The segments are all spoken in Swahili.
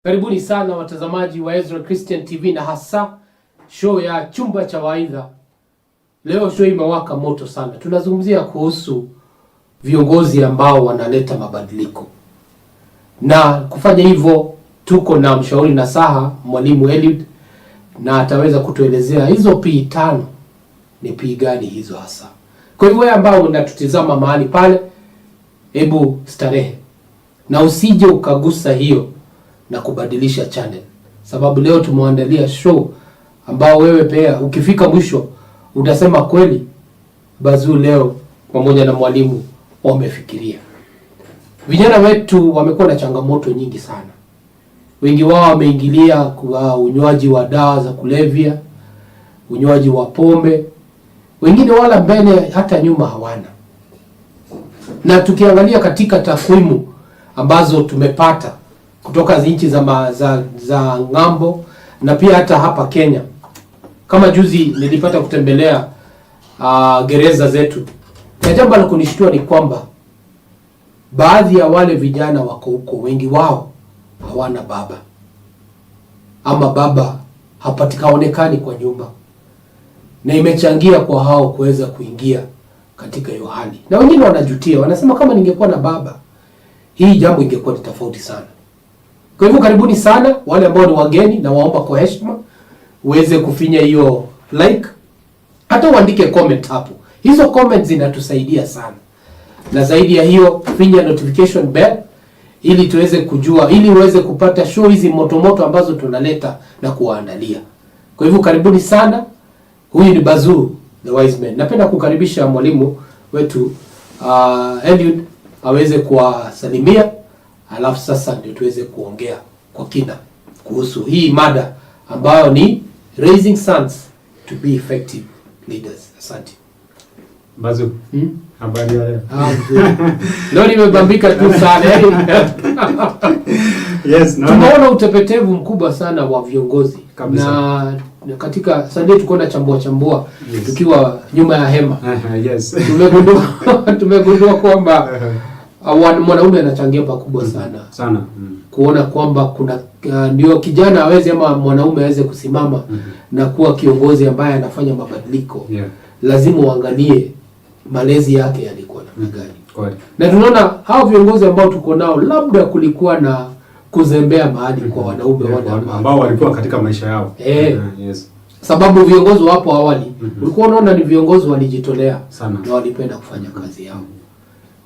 Karibuni sana watazamaji wa Ezra Christian TV na hasa show ya Chumba cha Mawaidha. Leo show imewaka moto sana. Tunazungumzia kuhusu viongozi ambao wanaleta mabadiliko. Na kufanya hivyo tuko na mshauri nasaha mwalimu Eliud, na ataweza kutuelezea hizo P5 ni P gani hizo hasa. Kwa hivyo wewe ambao unatutizama mahali pale, hebu starehe na usije ukagusa hiyo na kubadilisha channel, sababu leo tumeandalia show ambao wewe pia ukifika mwisho utasema kweli Bazuu leo pamoja na mwalimu wamefikiria. Vijana wetu wamekuwa na changamoto nyingi sana. Wengi wao wameingilia kwa unywaji wa dawa za kulevya, unywaji wa pombe. Wengine wala mbele hata nyuma hawana. Na tukiangalia katika takwimu ambazo tumepata kutoka nchi za ng'ambo na pia hata hapa Kenya. Kama juzi nilipata kutembelea gereza zetu. Na jambo la kunishtua ni kwamba baadhi ya wale vijana wako huko, wengi wao hawana baba. Ama baba hapatikaonekani kwa nyumba. Na imechangia kwa hao kuweza kuingia katika hiyo hali. Na wengine wanajutia, wanasema kama ningekuwa na baba, hii jambo ingekuwa tofauti sana. Kwa hivyo karibuni sana wale ambao ni wageni, na waomba kwa heshima uweze kufinya hiyo like, hata uandike comment hapo. Hizo comments zinatusaidia sana. Na zaidi ya hiyo, finya notification bell ili tuweze kujua, ili uweze kupata show hizi moto ambazo tunaleta na kuwaandalia. Kwa hivyo karibuni sana. Huyu ni Bazuu the wise man. Napenda kukaribisha mwalimu wetu Eliud aweze kuwasalimia, alafu sasa ndio tuweze kuongea kwa kina kuhusu hii mada ambayo ni raising sons to be effective leaders. Asante. Bazuu. Habari ya leo? Leo nimebambika tu sana. Yes, no. Tumeona utepetevu mkubwa sana wa viongozi. Kabisa. Na katika Sunday tuko na chambua yes, tukiwa nyuma ya hema. Yes. Tumegundua kwamba mwanaume anachangia pakubwa sana. Kuona kwamba kuna ndio kijana aweze ama mwanaume aweze kusimama na kuwa kiongozi ambaye anafanya mabadiliko. Yeah. Lazima uangalie malezi yake yalikuwa namna gani. Na tunaona hao viongozi ambao tuko nao, labda kulikuwa na kuzembea mahali kwa wanaume ambao walikuwa katika maisha yao. Yes. Sababu viongozi wapo awali, ulikuwa unaona ni viongozi walijitolea sana na walipenda kufanya kazi yao.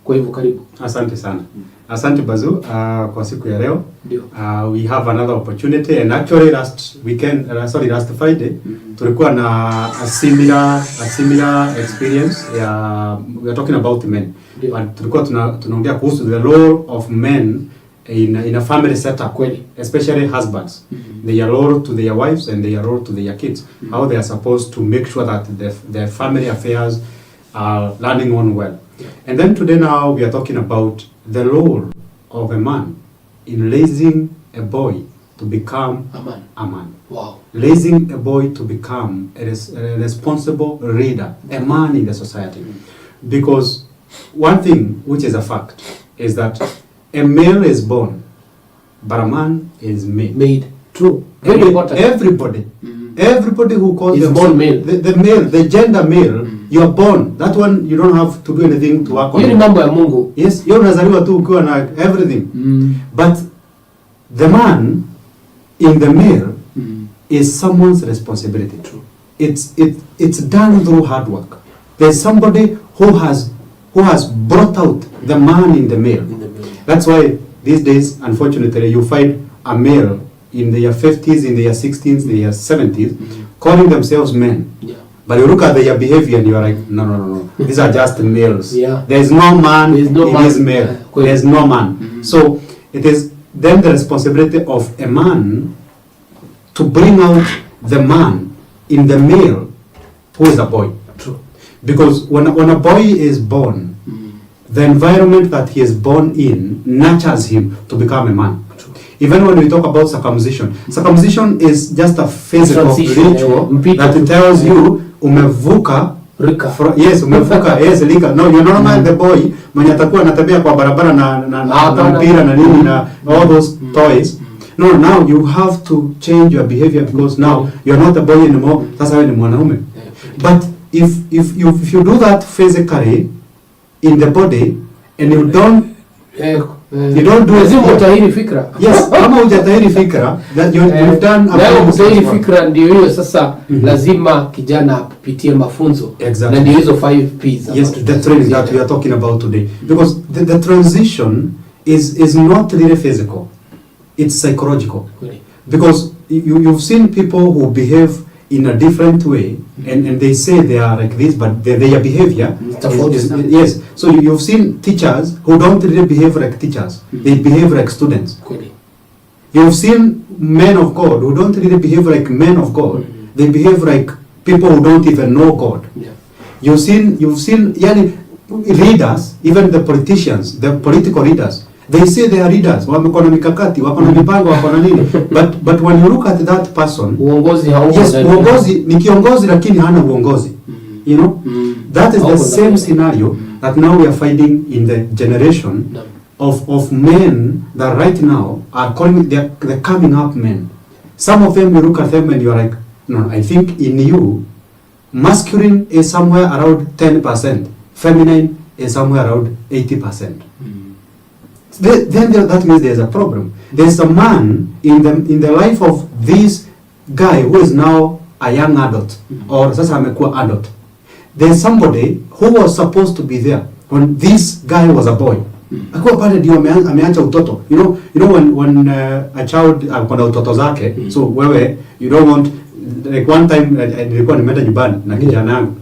Kwa hivyo karibu. Asante sana. Asante Bazuu kwa siku ya leo. We have another opportunity, and actually last Friday tulikuwa na a similar experience. We are talking about men. Tulikuwa tunaongea kuhusu the role of men in a family setup, especially husbands. Their role to their wives and their role to their kids. How they are supposed to make sure that their family affairs are running on well. And then today now we are talking about the role of a man in raising a boy to become a man. Wow. Raising a boy to become a responsible leader, a man in the society. Because one thing which is a fact is that a male is born, but a man is made. True. Very important. Everybody who calls is born male. The male, the gender male, you are born. That one you don't have to do anything to work on. Hiyo ni mambo ya Mungu. Yes, you're unazaliwa tu ukiwa na everything. But the man in the male is someone's responsibility. True. It's done through hard work. There's somebody who has brought out the man in the male. That's why these days, unfortunately, you find a male in their 50s, in their 60s, their 70s, calling themselves men. Yeah. But you look at their behavior and you are like, no. These are just males. Yeah. There's no man in this male. There's no man. So it is then the responsibility of a man to bring out the man in the male who is a boy. True. Because when a boy is born, the environment that he is born in nurtures him to become a man. True. Even when we talk about circumcision is just a physical ritual that tells you umevuka rika. Umevuka rika. No, you're not the boy mwenye atakuwa anatembea kwa barabara na mpira na nini na all those toys. no, now you have to change your behavior because now you're not a boy anymore. Sasa wewe ni mwanaume. But if you do that physically in the body and you don't do lazima utahiri fikra. Yes, kama hujatahiri fikra that you've done a utahiri fikra ndio hiyo sasa lazima kijana apitie mafunzo. Exactly. Na ndio hizo 5 P's. Yes, the training that we are talking about today, because the transition is not really physical, it's psychological. Really? Because you've seen people who behave in a different way, and they say they are like this, but their behavior is yes. So you've seen teachers who don't really behave like teachers; they behave like students. Really? You've seen men of God who don't really behave like men of God; they behave like people who don't even know God. Yeah. You've seen yani leaders, even the politicians, the political leaders. They say they are leaders, wako na mikakati, wako na mipango, wako na nini. But when you look at that person, uongozi hauko. Yes, uongozi ni kiongozi lakini hana uongozi. You know? That is the same scenario that now we are finding in the generation of men that right now are calling the coming up men. Some of them, you look at them and you are like, no, I think in you, masculine is somewhere around 10%, feminine is somewhere around 80%. Then that means there's a problem. There's a man in the life of this guy who is now a young adult, or sasa amekuwa adult. There's somebody who was supposed to be there when this guy was a boy. Akuwa pale ndio ameacha utoto. You know when a child akona utoto zake, so wewe you don't want, like one time nilikuwa nimeenda nyumbani na kijana yangu,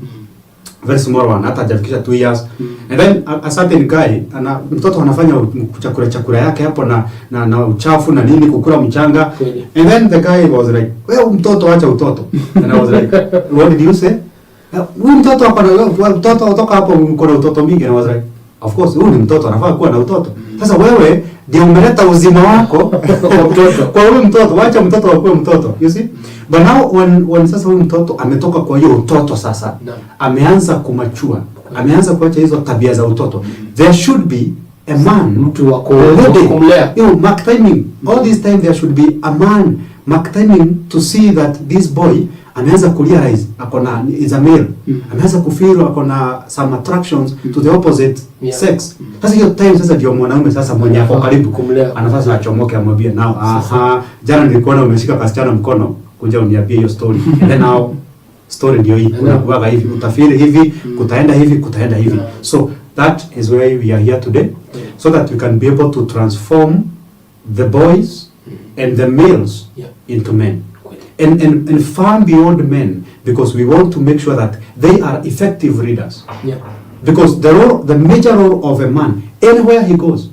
very small one, hata hajafikisha 2 years. And then a certain guy, mtoto anafanya chakula yake hapo na uchafu na nini, kukula mchanga. And then the guy was like, wewe mtoto acha utoto. And I was like, what did you say? Huyu mtoto hapa na mtoto kutoka hapo uko na utoto mingi. And I was like, of course huyu ni mtoto anafaa kuwa na utoto. Sasa wewe ndio umeleta uzima wako kwa mtoto. Kwa huyu mtoto, acha mtoto akuwe mtoto. You see? But now when sasa huyu mtoto ametoka kwa hiyo utoto sasa, ameanza kumachua, ameanza kuacha hizo tabia za utoto. There should be a man, mtu wa kumlea. Mark timing. All this time there should be a man mark timing to see that this boy ameanza kurealize akona is a male. Ameanza kufeel akona some attractions to the opposite sex. Sasa hiyo time sasa ndio mwanaume sasa mwenye ako karibu kumlea anafanya achomoke amwambie now jana nilikuwa umeshika kasichana mkono kuja uniambie hiyo story. And then now story ndio hii unakuwa hivi utafiri hivi kutaenda hivi. So that is why we are here today, so that we can be able to transform the boys and the males into men. And far beyond men, because we want to make sure that they are effective leaders. Because the major role of a man, anywhere he goes,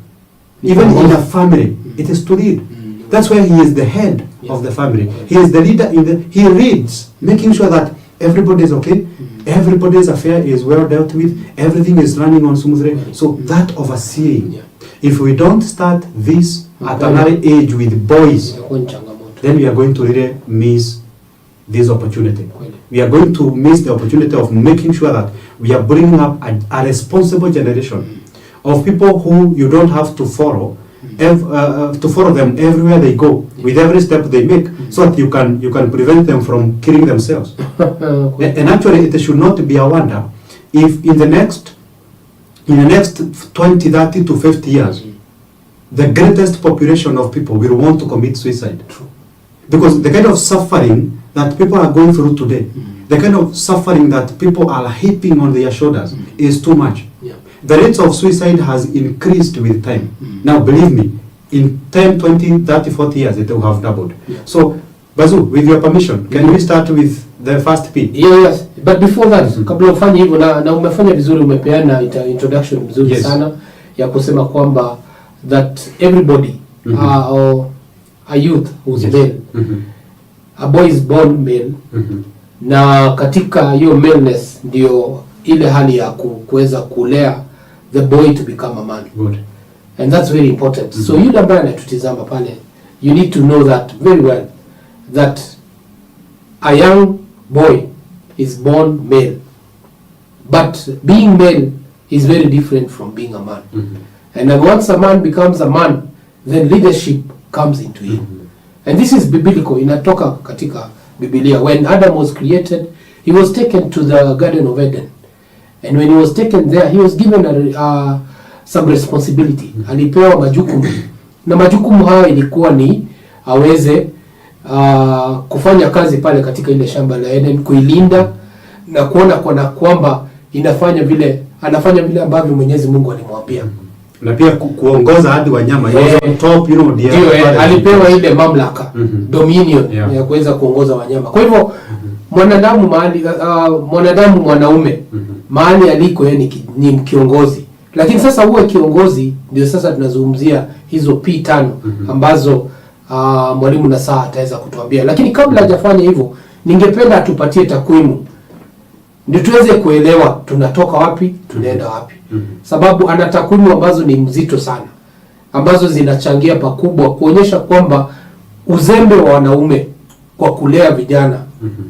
even in a family, it is to lead. That's why he is the head of the family. He is the leader he leads, making sure that everybody is okay, everybody's affair is well dealt with, everything is running on smoothly. So that overseeing, if we don't start this at an early age with boys, then we are going to really miss this opportunity. We are going to miss the opportunity of making sure that we are bringing up a responsible generation of people who you don't have to follow, to follow them everywhere they go, with every step they make, so that you can prevent them from killing themselves. And actually, it should not be a wonder if in the next 20, 30 to 50 years, the greatest population of people will want to commit suicide. Because the kind of suffering that people are going through today, the kind of suffering that people are heaping on their shoulders is too much. The rates of suicide has increased with time. Now believe me, in 10, 20, 30, 40 years it will have doubled. So, Bazuu, with your permission, can we start with the first P? Yes, but before that, kabla ufanye hivyo na umefanya vizuri, umepeana introduction vizuri sana ya kusema kwamba that everybody or a youth who's male, a boy is born male, na katika hiyo maleness ndio ile hali ya kuweza kulea the boy to become a man. Good. And that's very important. So yule ambaye anatutizama pale, you need to know that very well, that a young boy is born male, but being male is very different from being a man. And then once a man becomes a man, then leadership comes into him. And this is biblical, inatoka katika Biblia. When Adam was created, he was taken to the Garden of Eden. And when he was taken there, he was given some responsibility. Alipewa majukumu. Na majukumu hayo ilikuwa ni aweze kufanya kazi pale katika ile shamba la Eden, kuilinda na kuona kwamba anafanya vile ambavyo Mwenyezi Mungu alimwambia. Na pia kuongoza hadi wanyama, top, alipewa ile mamlaka, dominion ya kuweza kuongoza wanyama. Kwa hivyo mwanadamu mwanaume mahali aliko yeye ni kiongozi. Lakini sasa uwe kiongozi, ndio sasa tunazungumzia hizo P5 ambazo mwalimu na saa ataweza kutuambia. Lakini kabla hajafanya hivyo, ningependa atupatie takwimu ndio tuweze kuelewa tunatoka wapi, tunaenda wapi. Sababu ana takwimu ambazo ni mzito sana, ambazo zinachangia pakubwa kuonyesha kwamba uzembe wa wanaume kwa kulea vijana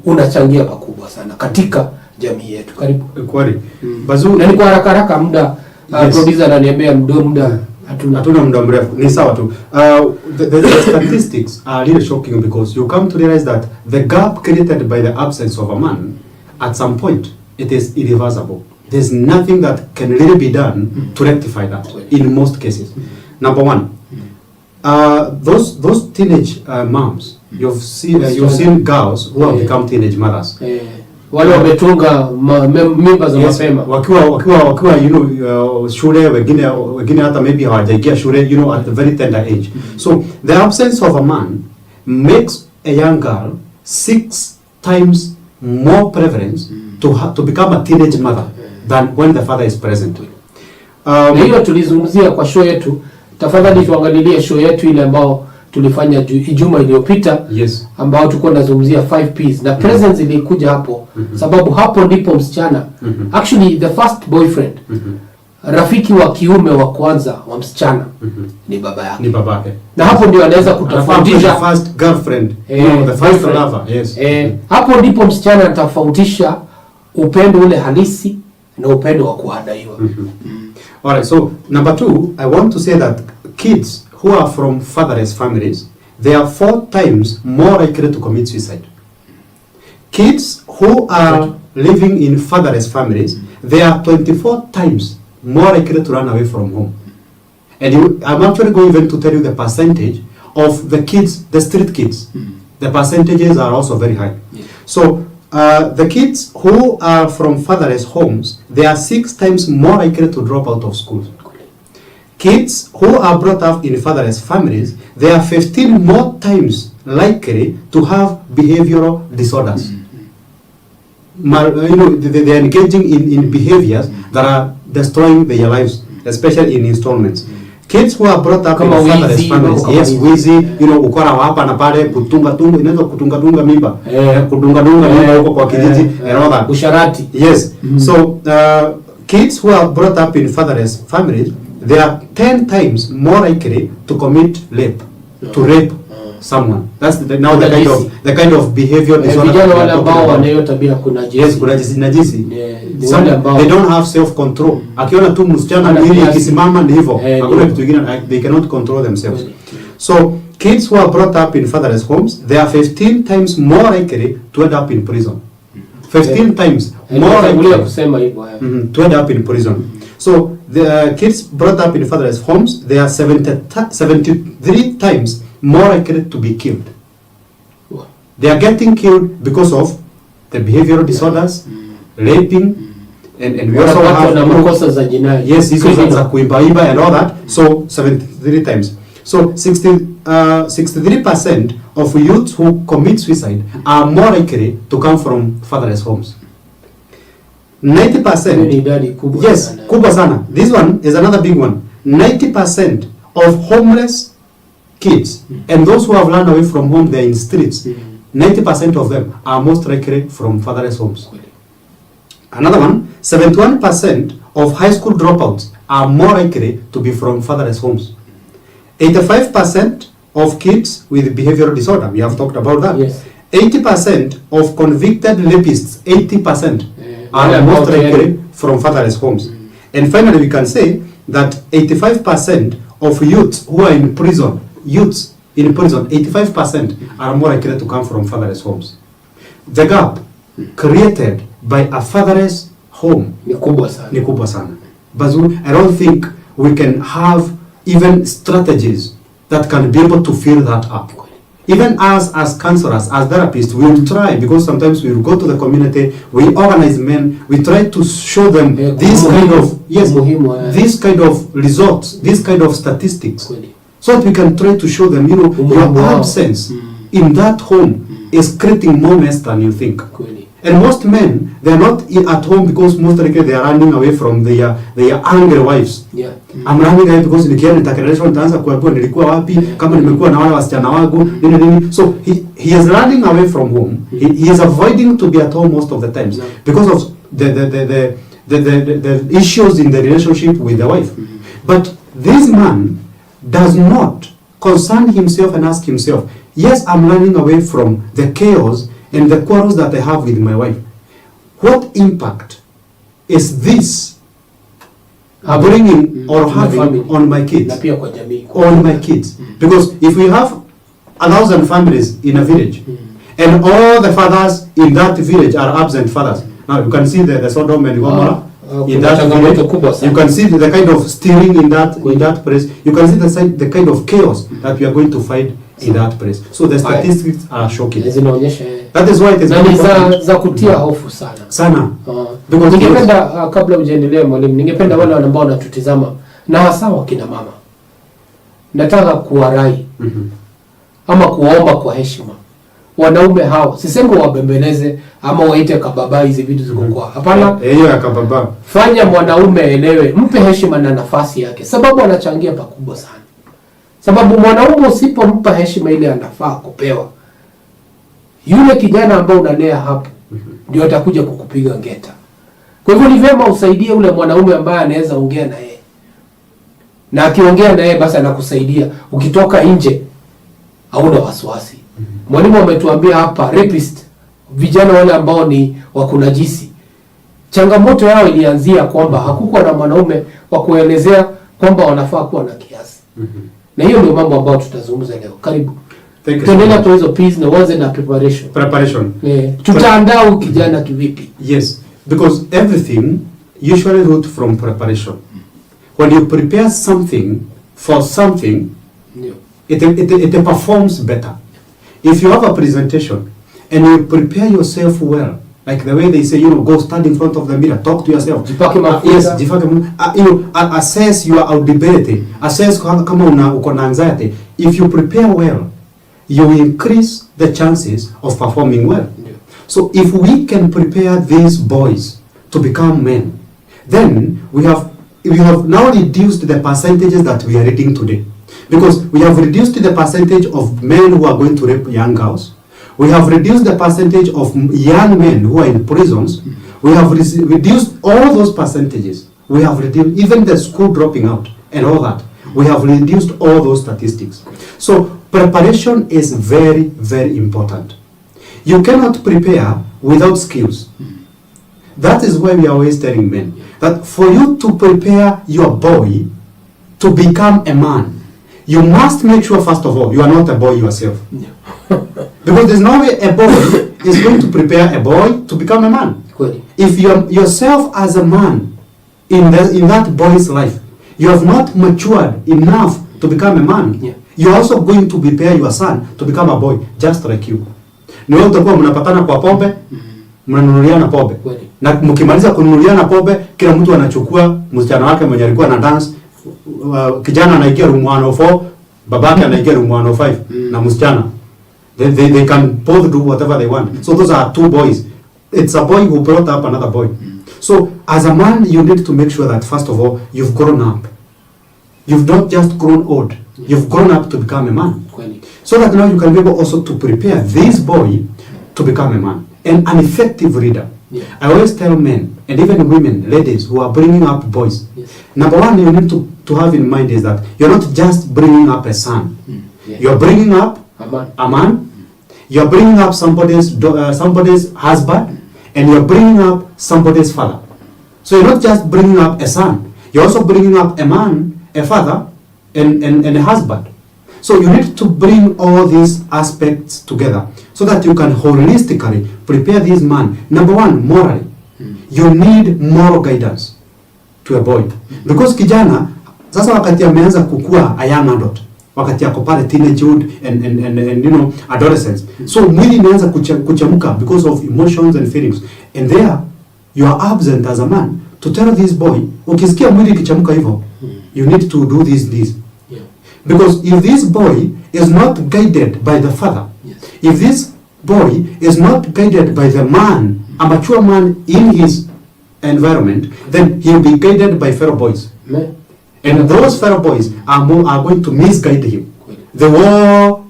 unachangia pakubwa sana katika jamii yetu. Karibu. Kweli. Bazuu, na ni kwa haraka muda producer ananiambia muda hatuna muda mrefu. Ni sawa tu. The statistics are really shocking because you come to realize that the gap created by the absence of a man, at some point, it is irreversible. There's nothing that can really be done to rectify that in most cases. Number one, those teenage moms, you've seen girls who have become teenage mothers. Wale wametunga mimba za mapema wakiwa shule, wengine hata maybe hawajaingia shule, at a very tender age. So the absence of a man makes a young girl 6 times more preference to become a teenage mother than when the father is present. Na hiyo tulizungumzia kwa show yetu. Tafadhali tuangalilie show yetu ile ambao tulifanya Ijumaa iliyopita, ambao tulikuwa tunazungumzia 5 P's na presence ilikuja hapo. Sababu hapo ndipo msichana, actually the first boyfriend, rafiki wa kiume wa kwanza wa msichana ni baba yake. Na hapo ndio anaweza kutofautisha first girlfriend, the first lover. Hapo ndipo msichana atafautisha upendo ule halisi na upendo wa kuadaiwa. Alright, so number 2, I want to say that kids who are from fatherless families, they are 4 times more likely to commit suicide. Kids who are living in fatherless families, they are 24 times more likely to run away from home. And I'm actually going even to tell you the percentage of the kids, the street kids. The percentages are also very high. So the kids who are from fatherless homes, they are 6 times more likely to drop out of school. Kids who are brought up in fatherless families, they are 15 more times likely to have behavioral disorders. They are engaging in behaviors that are destroying their lives, especially in installments. Kids who are brought up in fatherless families, wizi, ukora hapa na pale, kutunga mimba, mimba huko kwa kijiji, usharati. Yes. So kids who are brought up in fatherless families, they are 10 times more likely to commit rape, to rape someone. That's the kind of behavior disorder. Vijana wale ambao wanayo tabia najisi. They don't have self control. Akiona tu msichana mwili akisimama ni hivyo. Hakuna kitu kingine, they cannot control themselves. So kids who are brought up in fatherless homes, they are 15 times more likely to end up in prison. 15 times more likely to end up in prison. So the kids brought up in fatherless homes, they are 73 times more likely to be killed. They are getting killed because of the behavioral disorders, raping, and we also have makosa za jinai. Yes, hizo za kuimba and all that. So 73 times. So 63% of youths who commit suicide are more likely to come from fatherless homes. 90%. Yes, kubwa sana. This one is another big one. 90% of homeless kids and those who have run away from home, they're in streets. 90% of them are most likely from fatherless homes. Another one, 71% of high school dropouts are more likely to be from fatherless homes. 85% of kids with behavioral disorder, we have talked about that. Yes. 80% of convicted rapists, 80% are most likely from fatherless homes. And finally, we can say that 85% of youths who are in prison, youths in prison, 85% are more likely to come from fatherless homes. The gap created by a fatherless home ni kubwa sana. Ni kubwa sana. Bazuu, I don't think we can have even strategies that can be able to fill that up. Even as counselors, as therapists, we will try, because sometimes we will go to the community, we organize men, we try to show them this kind of, this kind of results, this kind of statistics, so that we can try to show them, your absence in that home is creating more mess than you think. And most men, they are not at home because most likely they are running away from their angry wives. Yeah. I'm running away because nikienda nitakeleleshwa, nitaanza kuambiwa nilikuwa wapi, kama nimekuwa na wale wasichana wangu, nini. So he is running away from home. He is avoiding to be at home most of the times because of the issues in the relationship with the wife. But this man does not concern himself and ask himself, yes, I'm running away from the chaos and the quarrels that I have with my wife. What impact is this bringing or having on my kids? On my kids. Because if we have 1,000 families in a village, and all the fathers in that village are absent fathers. Now you can see the Sodom and Gomorrah in that village. You can see the kind of stealing in that place. You can see the kind of chaos that we are going to find in that place. So the statistics are shocking. That is why it is za kutia hofu sana. Because ningependa kabla ujaendelea mwalimu, ningependa wale ambao wanatutizama na hasa wakina mama, nataka kuwarai ama kuomba kwa heshima wanaume hao, sisemi wabembeleze ama waite kababa hizi vitu ziko kwa. Hapana, hiyo ya kababa. Fanya mwanaume elewe, mpe heshima na nafasi yake, sababu anachangia pakubwa sana. Sababu mwanaume usipompa heshima ile anafaa kupewa, yule kijana ambao unalea hapo ndio atakuja kukupiga ngeta. Kwa hivyo ni vyema usaidie ule mwanaume ambaye anaweza ongea na yeye, na akiongea na yeye basi anakusaidia. Ukitoka nje hauna wasiwasi. Mwalimu ametuambia hapa rapist, vijana wale ambao ni wakunajisi, changamoto yao ilianzia kwamba hakukuwa na mwanaume wa kuelezea kwamba wanafaa kuwa na kiasi. Na hiyo ndio mambo ambayo tutazungumza leo. Karibu. Tuendelea kwa hizo peace na waanze na preparation. Tutaandaa kijana kivipi? Yes, because everything usually root from preparation. When you prepare something for something, it performs better. If you have a presentation and you prepare yourself well, like the way they say, go stand in front of the mirror, talk to yourself. Assess your audibility. Assess kama uko na anxiety. If you prepare well, you will increase the chances of performing well. So if we can prepare these boys to become men, then we have now reduced the percentages that we are reading today. Because we have reduced the percentage of men who are going to rape young girls. We have reduced the percentage of young men who are in prisons. We have reduced all those percentages. We have reduced even the school dropping out and all that. We have reduced all those statistics. So preparation is very, very important. You cannot prepare without skills. That is why we are always telling men that for you to prepare your boy to become a man, you must make sure first of all you are not a boy yourself. Because there's no way a boy is going to prepare a boy to become a man. If you are yourself as a man in that boy's life, you have not matured enough to become a man, you're also going to prepare your son to become a boy just like you. Ni wewe utakuwa mnapatana kwa pombe, mnanunuliana pombe. Na mkimaliza kununuliana pombe, kila mtu anachukua msichana wake mwenye alikuwa na dance. Kijana anaingia room 104, babake anaingia room 105 na msichana. They can both do whatever they want. So those are two boys. It's a boy who brought up another boy. So as a man, you need to make sure that first of all, you've grown up. You've not just grown old. You've grown up to become a man. So that now you can be able also to prepare this boy to become a man. And an effective reader. I always tell men, and even women, ladies who are bringing up boys. Number one, you need to have in mind is that you're not just bringing up a son. You're bringing up a man. You're bringing up somebody's husband, and you're bringing up somebody's father. So you're not just bringing up a son. You're also bringing up a man, a father, and a husband. So you need to bring all these aspects together so that you can holistically prepare this man. Number one, morally. You need moral guidance to a boy. Because kijana, sasa wakati ameanza kukua a young adult, wakati yako pale teenagehood and you know, adolescence. So mwili imeanza kuchamuka because of emotions and feelings. And there, you are absent as a man to tell this boy, ukisikia mwili kichamuka hivyo, you need to do this. Yeah. Because if this boy is not guided by the father, yes. if this boy is not guided by the man, a mature man in his environment, then he will be guided by fellow boys. Yeah. And those fellow boys are going to misguide him. They will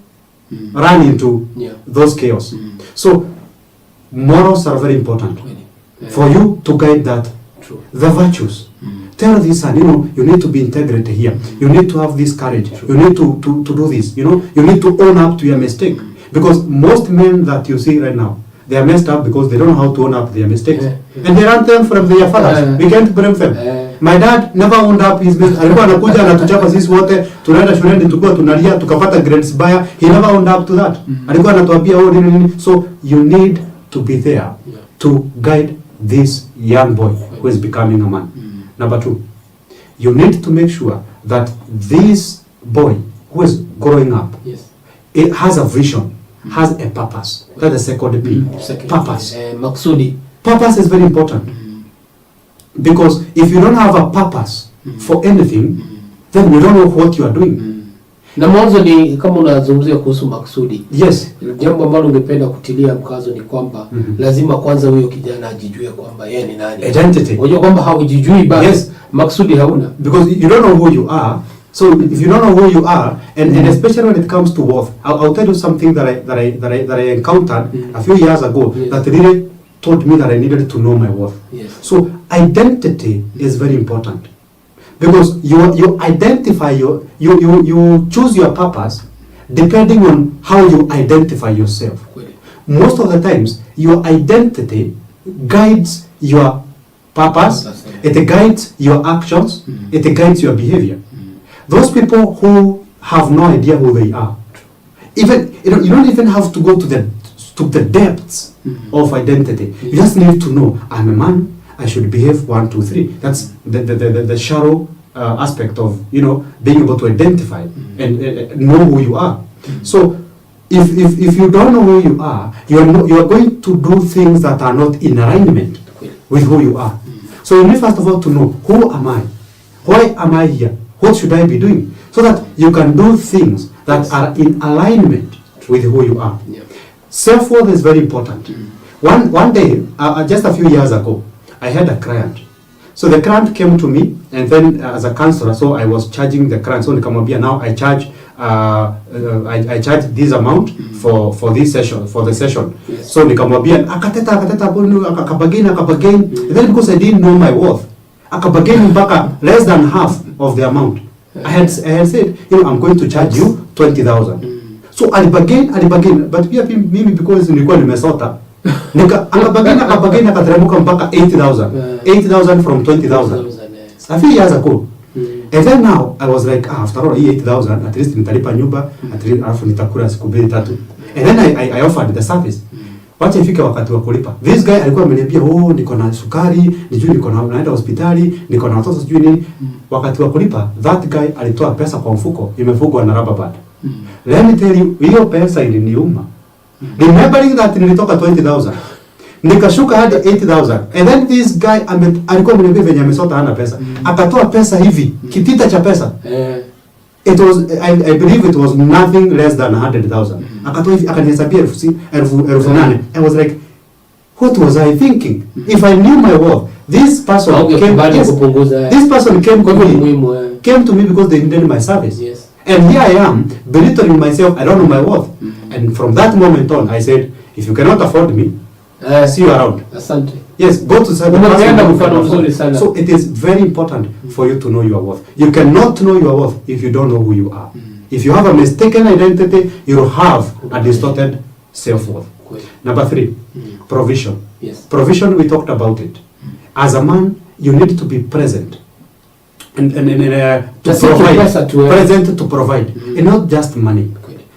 run into those chaos. So morals are very important for you to guide that. True. The virtues. Tell this son, you know, you need to be integrated here. You need to have this courage. You need to do this. You know, you need to own up to your mistake. Because most men that you see right now, they are messed up because they don't know how to own up their mistakes. And they run them from their fathers. We can't blame them. My dad never owned up his mistakes. Alikuwa anakuja anatuchapa sisi wote, tunaenda shuleni tukua tunalia, tukapata grades baya. He never owned up to that. Alikuwa anatuambia nini. So you need to be there to guide this young boy who is becoming a man. Number two, you need to make sure that this boy who is growing up, it has a vision, has a purpose. That's the second P. Purpose. Maksudi. Purpose is very important. Because if you don't have a purpose for anything, then you don't know what you are doing. Na mwanzo ni kama unazungumzia kuhusu maksudi. Yes. Jambo ambalo ungependa kutilia mkazo ni kwamba lazima kwanza huyo kijana ajijue kwamba yeye ni nani. Identity. Unajua kwamba haujijui basi maksudi hauna. Because you don't know who you are. So if you don't know who you are, and especially when it comes to worth, I'll tell you something that I encountered a few years ago that really told me that I needed to know my worth. Yes. So identity is very important. Because you identify you choose your purpose depending on how you identify yourself. Most of the times, your identity guides your purpose, it guides your actions, it guides your behavior. Those people who have no idea who they are, even you don't even have to go to the depths of identity. You just need to know, I'm a man, I should behave 1, 2, 3. That's the shallow aspect of, you know, being able to identify and know who you are. So if you don't know who you are going to do things that are not in alignment with who you are. So you need first of all to know, who am I? Why am I here? What should I be doing? So that you can do things that are in alignment with who you are. Self-worth is very important. One day, just a few years ago, I had a client. So the client came to me, and then as a counselor, so I was charging the client. So nikamwambia, now I charge I charge this amount for this session, for the session. Yes. So nikamwambia akateta akabagain, and then because I didn't know my worth, akabagain mpaka less than half of the amount. I had said, you know, I'm going to charge you 20,000. So alibagain, but pia mimi because nilikuwa nimesota akabagain akateremka mpaka 8,000 from 20,000 a few years ago. And then now I was like, after all, 8,000 at least nitalipa nyumba, at least alafu nitakula siku 2-3. And then I offered the service. Wacha ifike wakati wa kulipa. This guy alikuwa ameniambia, niko na sukari, niko naenda hospitali, niko na watoto sijui nini. Wakati wa kulipa, that guy alitoa pesa kwa mfuko, imefungwa na rubber band. Let me tell you, hiyo pesa iliniuma. Remembering that nilitoka 20,000. Nikashuka hadi 8,000. And then this guy alikuwa ameniambia venye amesota hana pesa. Akatoa pesa hivi, kitita cha pesa. It was I believe it was nothing less than 100,000. Akatoa hivi akanihesabia 8,000. I was like, what was I thinking? If I knew my worth, this person came to me because they needed my service. Yes. And here I am belittling myself. I don't know my worth. And from that moment on, I said, if you cannot afford me, see you around. Asante. Yes, go to so it is very important for you to know your worth. You cannot know your worth if you don't know who you are. If you have a mistaken identity, you will have a distorted self-worth. Number 3, provision. Yes. Provision, we talked about it. As a man, you need to be present to provide, present to provide, and not just money.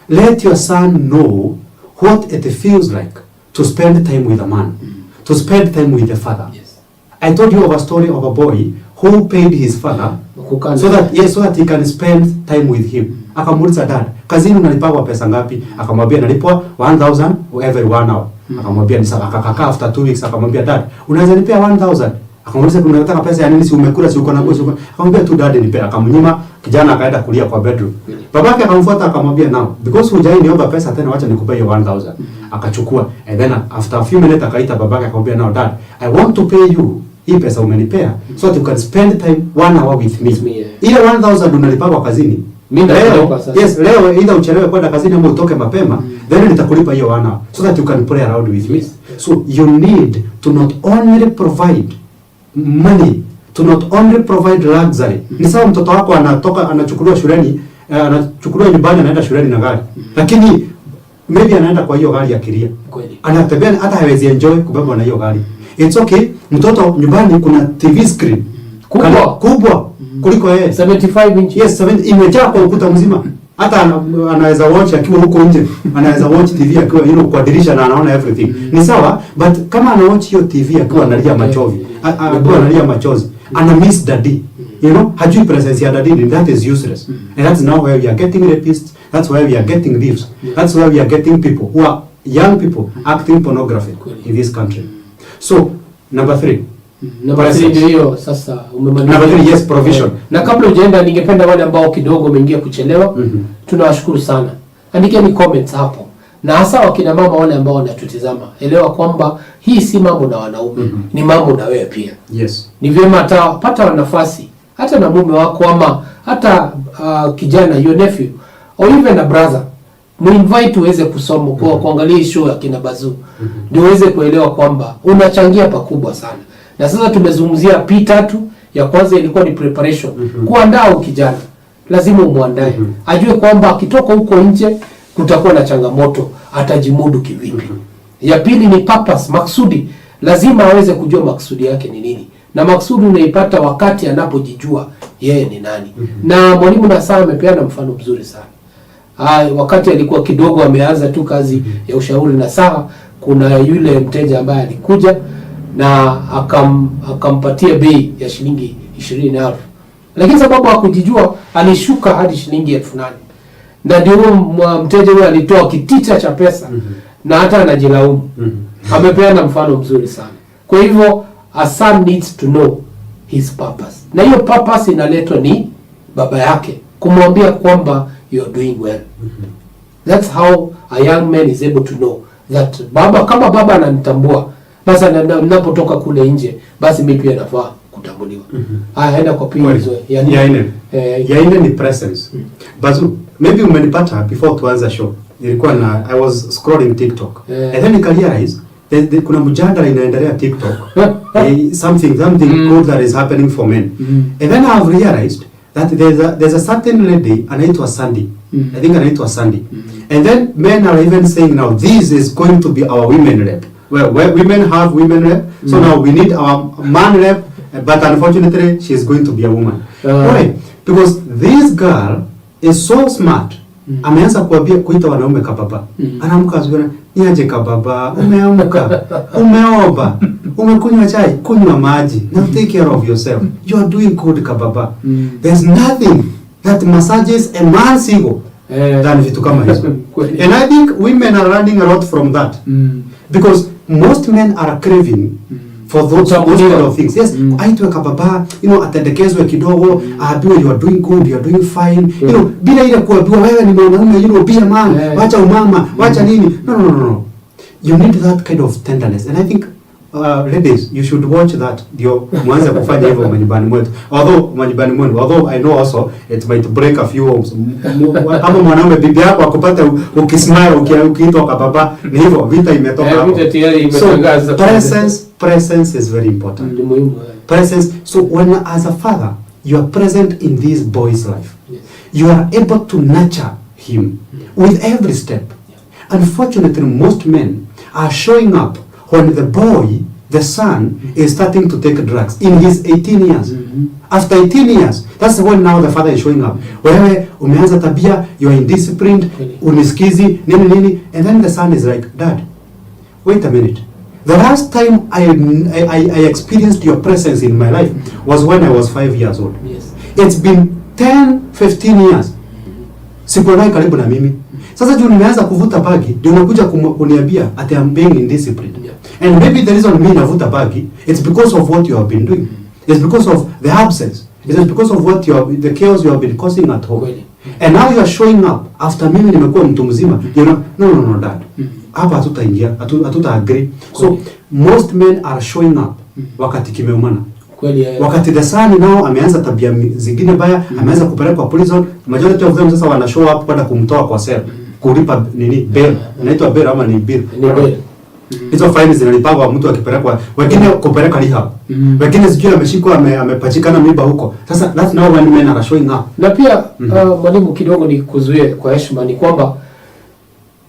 Let your son know what it feels like to spend time with a man, to spend time with the father. Yes. I told you of a story of a boy who paid his father so that he can spend time with him. Akamuuliza dad, kazini unalipwa pesa ngapi? Akamwambia nalipwa 1000 every 1 hour. Akamwambia ni sawa. Akakaa after 2 weeks akamwambia dad, unaweza nipea 1000? Akamuuliza unataka pesa ya nini? Si umekula, si uko na bosi? Akamwambia tu dad nipea. Akamnyima, kijana akaenda kulia kwa bedroom. Babake akamfuata akamwambia now because hujai niomba pesa tena, wacha nikupe hiyo 1000. Akachukua, and then after a few minutes akaita babake akamwambia now dad, I want to pay you hii pesa umenipea so that you can spend time 1 hour with me. Ile 1000 unalipwa kazini. Leo either uchelewe kwenda kazini ama utoke mapema, then nitakulipa hiyo 1 hour so that you can play around with me. So you need to not only provide money, to not only provide luxury. Ni sawa mtoto wako anachukuliwa shuleni, anachukuliwa nyumbani anaenda shuleni na gari. Lakini maybe anaenda kwa hiyo gari ya kiria. Anatembea hata hawezi enjoy kubeba na hiyo gari. It's okay, mtoto nyumbani kuna TV screen kubwa kuliko yeye 75 inch. Yes, 70 imejaa kwa ukuta mzima. Hata anaweza watch akiwa huko nje. Anaweza watch TV akiwa kwa dirisha na anaona everything. Ni sawa, but kama ana watch hiyo TV akiwa analia machozi, akiwa analia machozi, ana miss daddy. You know, hajui presence ya daddy, that is useless. And that's now where we are getting rapists. That's where we are getting thieves. That's where we are getting people who are young people acting pornography in this country. So, number 3. Number 3 ndio hiyo sasa umemaliza. Number 3, yes, provision. Na kabla hujaenda ningependa wale ambao kidogo wameingia kuchelewa, tunawashukuru sana. Andikeni comments hapo. Na hasa wakina mama wale ambao wanatutizama, elewa kwamba hii si mambo na wanaume, ni mambo na wewe pia. Yes. Ni vyema pata nafasi hata na mume wako ama hata kijana, your nephew or even a brother. Muinvite uweze kusoma kwa kuangalia show ya kina Bazuu. Ndio uweze kuelewa kwamba unachangia pakubwa sana. Na sasa tumezungumzia P3. Ya kwanza ilikuwa ni preparation. Kuandaa kijana. Lazima umuandae. Ajue kwamba akitoka huko nje kutakuwa na changamoto, atajimudu kivipi. Ya pili ni purpose, maksudi. Lazima aweze kujua maksudi yake ni nini. Na maksudi unaipata wakati anapojijua yeye ni nani. Na mwalimu Nasaa amepeana mfano mzuri sana. Wakati alikuwa kidogo ameanza tu kazi ya ushauri Nasaa, kuna yule mteja ambaye alikuja na akampatia bei ya shilingi 20,000. Lakini sababu hakujijua alishuka hadi shilingi 8,000. Na ndio mteja huyo alitoa kitita cha pesa na hata anajilaumu. Amepeana mfano mzuri sana. Kwa hivyo a son needs to know his purpose. Na hiyo purpose inaletwa ni baba yake kumwambia kwamba you are doing well. That's how a young man is able to know that kama baba ananitambua, basi ninapotoka kule nje, basi mimi pia nafaa kutambuliwa. Haenda kwa pili hizo. Ya ine ni presence. Bazuu, maybe umenipata before tuanza show. Nilikuwa I was scrolling TikTok. And then I realized kuna mjadala inaendelea TikTok. Something good that is happening for men. And then I have realized that there's a certain lady anaitwa Sandy. I think anaitwa Sandy. And then men are even saying now this is going to be our women rep. Well, women have women rep. So now we need our man rep, but unfortunately she is going to be a woman. Why? Because this girl is so smart. Ameanza kuita wanaume kababa. Anaamka asubuhi, niaje kababa, umeamka, umeoba, umekunywa chai, kunywa maji. Now take care of yourself. You are doing good kababa. There's nothing that massages a man's ego than vitu kama hizo. And I think women are learning a lot from that. Because most men are craving for those kind of things. Yes, aitwe kababa, atendekezwe kidogo, aambiwe you are doing good, you are doing fine. Bila ile kuambiwa wewe ni mwanaume, be a man, wacha umama, wacha nini. No. You need that kind of tenderness. And I think ladies, you should watch that. Ndio mwanze kufanya hivyo manyumbani mwetu. Although I know also it might break a few homes. Kama mwanaume bibi yako akupata ukismile ukiitwa kababa, ni hivyo vita imetoka hapo. So presence is very important. Presence. So when as a father you are present in this boy's life, you are able to nurture him with every step. Unfortunately, most men are showing up when the boy the son is starting to take drugs in his 18 years. After 18 years, that's when now the father is showing up. Wewe umeanza tabia, you are indisciplined, unisikizi, nini, and then the son is like, Dad, wait a minute. The last time I experienced your presence in my life was when I was 5 years old. Yes. It's been 10, 15 years. Sikuonai karibu na mimi. Sasa juu nimeanza kuvuta bagi, ndio unakuja kuniambia at I am being indisciplined. Yeah. And maybe the reason me navuta bagi, it's because of what you have been doing. It's because of the absence. It is because of what the chaos you have been causing at home. And now you are showing up after mimi nimekuwa mtu mzima. You know, no, Dad. Hapa hatutaingia, hatuta agree. So most men are showing up wakati kimeumana. Wakati the son now ameanza tabia zingine baya, ameanza kupeleka kwa prison, majority of them sasa wana show up kwenda kumtoa kwa cell, kulipa nini bail. Inaitwa bail ama ni bill. Hizo fines zinalipwa mtu akipelekwa, wengine kupeleka rehab. Wengine sijui ameshikwa amepachikana miba huko. Sasa that's now when men are showing up. Na pia mwalimu, kidogo ni kuzuie kwa heshima, ni kwamba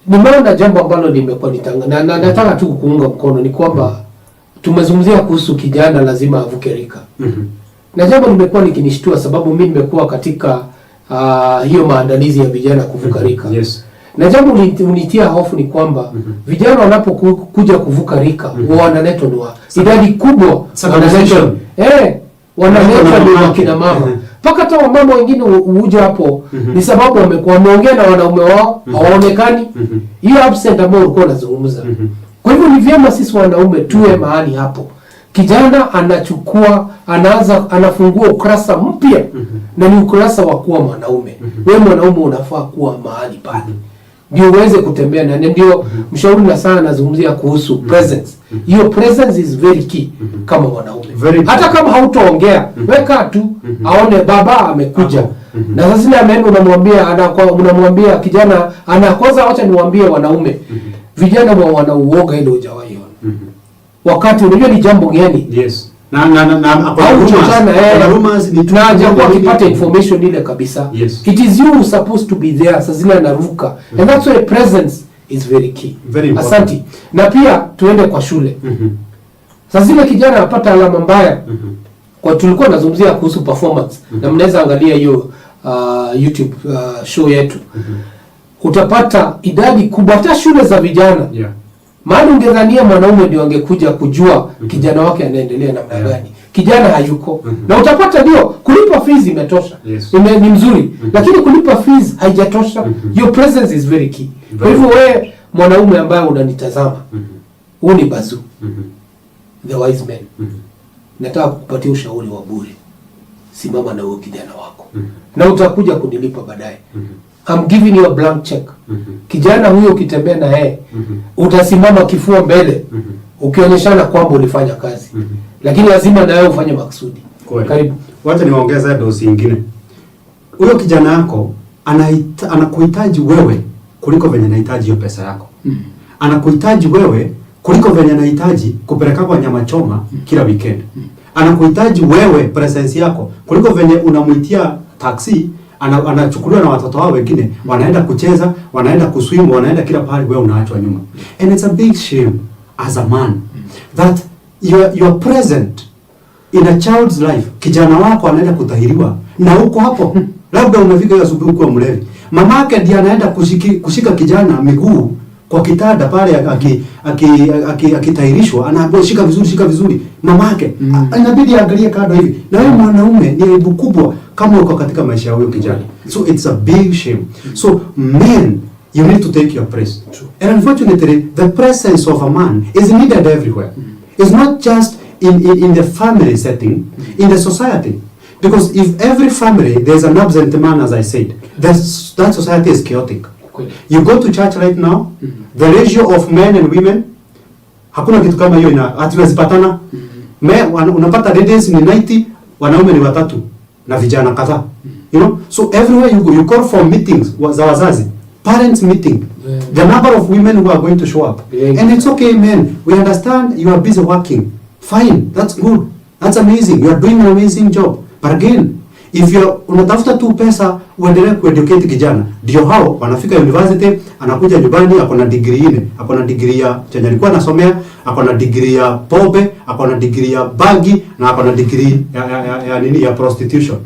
nimeona jambo ambalo limekuwa na nataka tu kuunga mkono, ni kwamba tumezungumzia kuhusu kijana lazima avuke rika. Na jambo limekuwa likinishtua sababu mimi nimekuwa katika hiyo maandalizi ya vijana kuvuka rika. Yes. Na jambo unitia hofu ni kwamba vijana wanapokuja kuvuka rika wanaletwa ni idadi kubwa, wanaletwa ni wakina mama. Paka hata wamama wengine huja hapo ni sababu wameongea na wanaume wao hawaonekani. Hiyo absent ambayo ulikuwa unazungumza. Kwa hivyo ni vyema sisi wanaume tuwe mahali hapo. Kijana anafungua ukurasa mpya na ni ukurasa wa kuwa mwanaume. Wewe mwanaume unafaa kuwa mahali pale. Ndio uweze kutembea na ndio mshauri na sana nazungumzia kuhusu presence. Hiyo presence is very key kama mwanaume. Hata kama hautaongea, weka tu aone baba amekuja. Na sasa ni ameenda unamwambia kijana anakosa, acha niwaambie wanaume. Vijana wanauoga ile hujawahi ona. Wakati unajua ni jambo gani? Yes. Na kipata information ile kabisa. Yes. It is you supposed to be there. Sasa zile anaruka. And that's why presence is very key. Very important. Asante. Na pia tuende kwa shule. Sasa zile kijana anapata alama mbaya. Kwa tulikuwa nazungumzia kuhusu performance. Na mnaweza angalia hiyo YouTube show yetu. Utapata idadi kubwa hata shule za vijana. Yeah. Maana ungedhania mwanaume ndio angekuja kujua kijana wake anaendelea namna gani. Kijana hayuko. Na utapata ndio kulipa fees imetosha. Yes. Ni mzuri. Lakini kulipa fees haijatosha. Your presence is very key. Kwa hivyo wewe mwanaume ambaye unanitazama, huu ni Bazuu. The wise man. Nataka kukupatia ushauri wa bure. Simama na huyo kijana wako. Na utakuja kunilipa baadaye. I'm giving you a blank check. Kijana huyo ukitembea na yeye, utasimama kifua mbele, ukionyeshana kwamba ulifanya kazi. Lakini lazima na wewe ufanye maksudi. Karibu. Wacha niwaongeze dosi nyingine. Huyo kijana yako anakuhitaji wewe kuliko venye anahitaji hiyo pesa yako. Anakuhitaji wewe kuliko venye anahitaji kupeleka kwa nyama choma kila weekend. Anakuhitaji wewe presence yako kuliko venye unamuitia taxi anachukuliwa na watoto wao wengine, wanaenda kucheza, wanaenda kuswim, wanaenda kila pahali, wewe unaachwa nyuma. And it's a big shame as a man that you are present in a child's life. Kijana wako anaenda kutahiriwa na uko hapo. Labda unafika hiyo asubuhi uko mlevi. Mamake ndiye anaenda kushika kijana miguu kwa kitanda pale akitahirishwa, anaambiwa shika vizuri. Mamake inabidi aangalie kando hivi. Na wewe mwanaume ni aibu kubwa kama uko katika maisha ya huyo kijana. So it's a big shame. So men, you need to take your place. And unfortunately, the presence of a man is needed everywhere. It's not just in the family setting, in the society. Because if every family there's an absent man, as I said, that society is chaotic. You go to church right now, the ratio of men and women, hakuna kitu kama hiyo hatuwezipatana. Unapata ladies ni 90, wanaume ni 3 na vijana kadhaa. You know, so everywhere you go, you call for meetings za wazazi, parents meeting, the number of women who are going to show up. And it's okay, men, we understand you are busy working. Fine, that's good, that's amazing, you are doing an amazing job. But again, if you unatafuta tu pesa uendelee kueducate kijana, ndio hao wanafika university, anakuja nyumbani ako na degree 4, ako na degree ya chenye alikuwa anasomea, ako na degree ya pombe, ako na degree ya bagi, na ako na degree ya nini ya prostitution.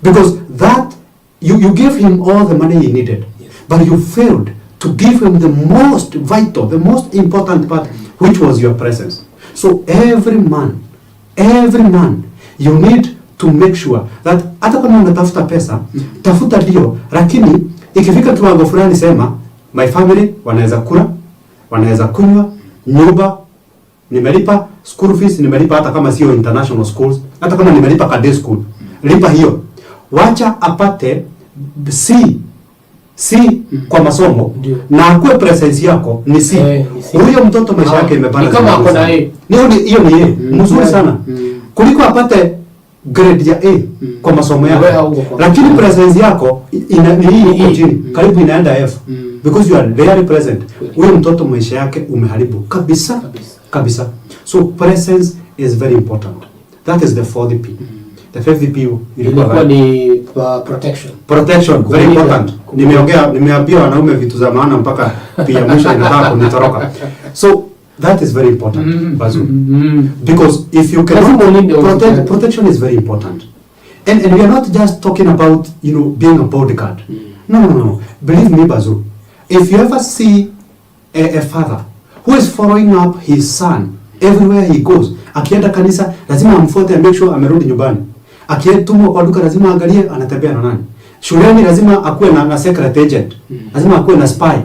Because that you gave him all the money he needed, but you failed to give him the most vital, the most important part, which was your presence. So every man, you need to make sure that hata kama unatafuta pesa, tafuta ndio, lakini ikifika kiwango fulani sema my family wanaweza kula, wanaweza kunywa, nyumba nimelipa, school fees nimelipa, hata kama sio international schools, hata kama nimelipa Cadet school, lipa hiyo. Wacha apate si kwa masomo na akue presence yako ni si. Huyo mtoto maisha yake imepanda. Kama ako na A. Hiyo ni A. Mzuri sana. Kuliko apate grade ya A kwa masomo yako. Lakini presence yako ni hii chini. Karibu inaenda F. Because you are very present. Huyo mtoto maisha yake umeharibu kabisa. So presence is very important. That is the 4th P. The 5th P ilikuwa ni protection, very important. Nimeambia wanaume vitu za maana mpaka pia mwisho inataka kunitoroka. So that is very important, Bazoo. Because if you can protection is very important. And we are not just talking about, being a bodyguard. No. Believe me, Bazoo. If you ever see a father who is following up his son everywhere he goes, akienda kanisa lazima amfuate, make sure amerudi nyumbani. Akitumwa kwa duka lazima angalie anatembea na nani. Shuleni lazima akuwe na secret agent. Lazima akuwe na spy.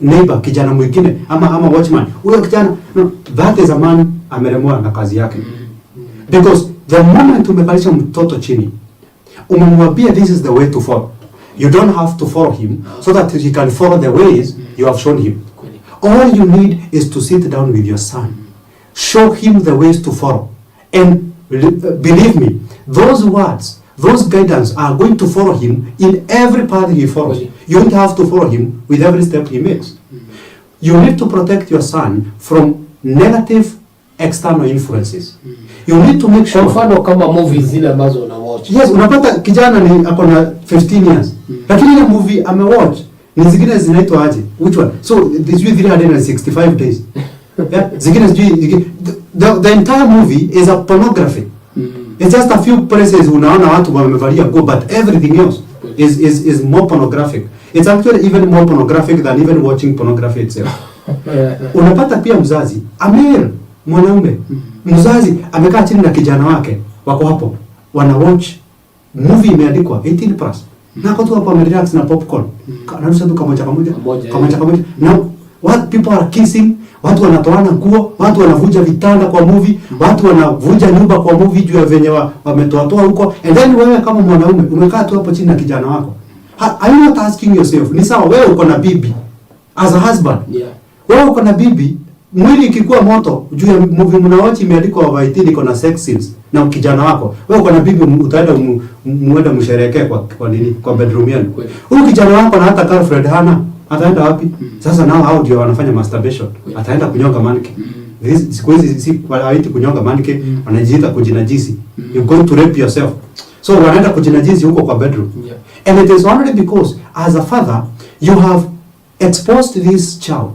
Neighbor, kijana mwingine ama watchman. Huyo kijana, that is a man ameremwa na kazi yake. Because the moment umekalisha mtoto chini, umemwambia this is the way to follow. You don't have to follow him so that he can follow the ways you have shown him. All you need is to sit down with your son. Show him the ways to follow. And believe me, those words, those guidance are going to follow him in every path he follows. You don't have to follow him with every step he makes. You need to protect your son from negative external influences. You need to make sure. Mfano kama movies zile ambazo una watch. Yes, unapata kijana ni ako na 15 years. Lakini ile movie ame watch ni zingine zinaitwa aje? Which one? So this is 365 days. Yeah, zingine the entire movie is a pornography. It's just a few places unaona watu wamevalia go, but everything else is more pornographic. It's actually even more pornographic than even watching pornography itself. Unapata pia mzazi mwanaume mzazi amekaa chini na kijana wake wako hapo wana watch movie imeandikwa 18+. Na kwa tu hapo relax na popcorn. Anarusha tu kamoja. Now what people are kissing, watu wanatoana nguo, watu wanavuja vitanda kwa movie, watu wanavuja nyumba kwa movie juu ya venye wametoa huko. And then wewe kama mwanaume umekaa tu hapo chini na kijana wako. Are you not asking yourself, ni sawa wewe uko na bibi as a husband? Yeah. Wewe uko na bibi, mwili ikikuwa moto juu ya movie mnawatch imeandikwa over 18 iko na sex scenes na kijana wako. Wewe uko na bibi, utaenda muenda msherehekee kwa nini? Kwa bedroom yenu. Huyu kijana wako na hata girlfriend hana, ataenda wapi? Sasa nao hao ndio wanafanya masturbation. Ataenda kunyonga manike. Siku hizi si haiti kunyonga manike, wanajiita kujinajisi. You're going to rape yourself. So wanaenda kujinajisi huko kwa bedroom. And it is only because as a father you have exposed this child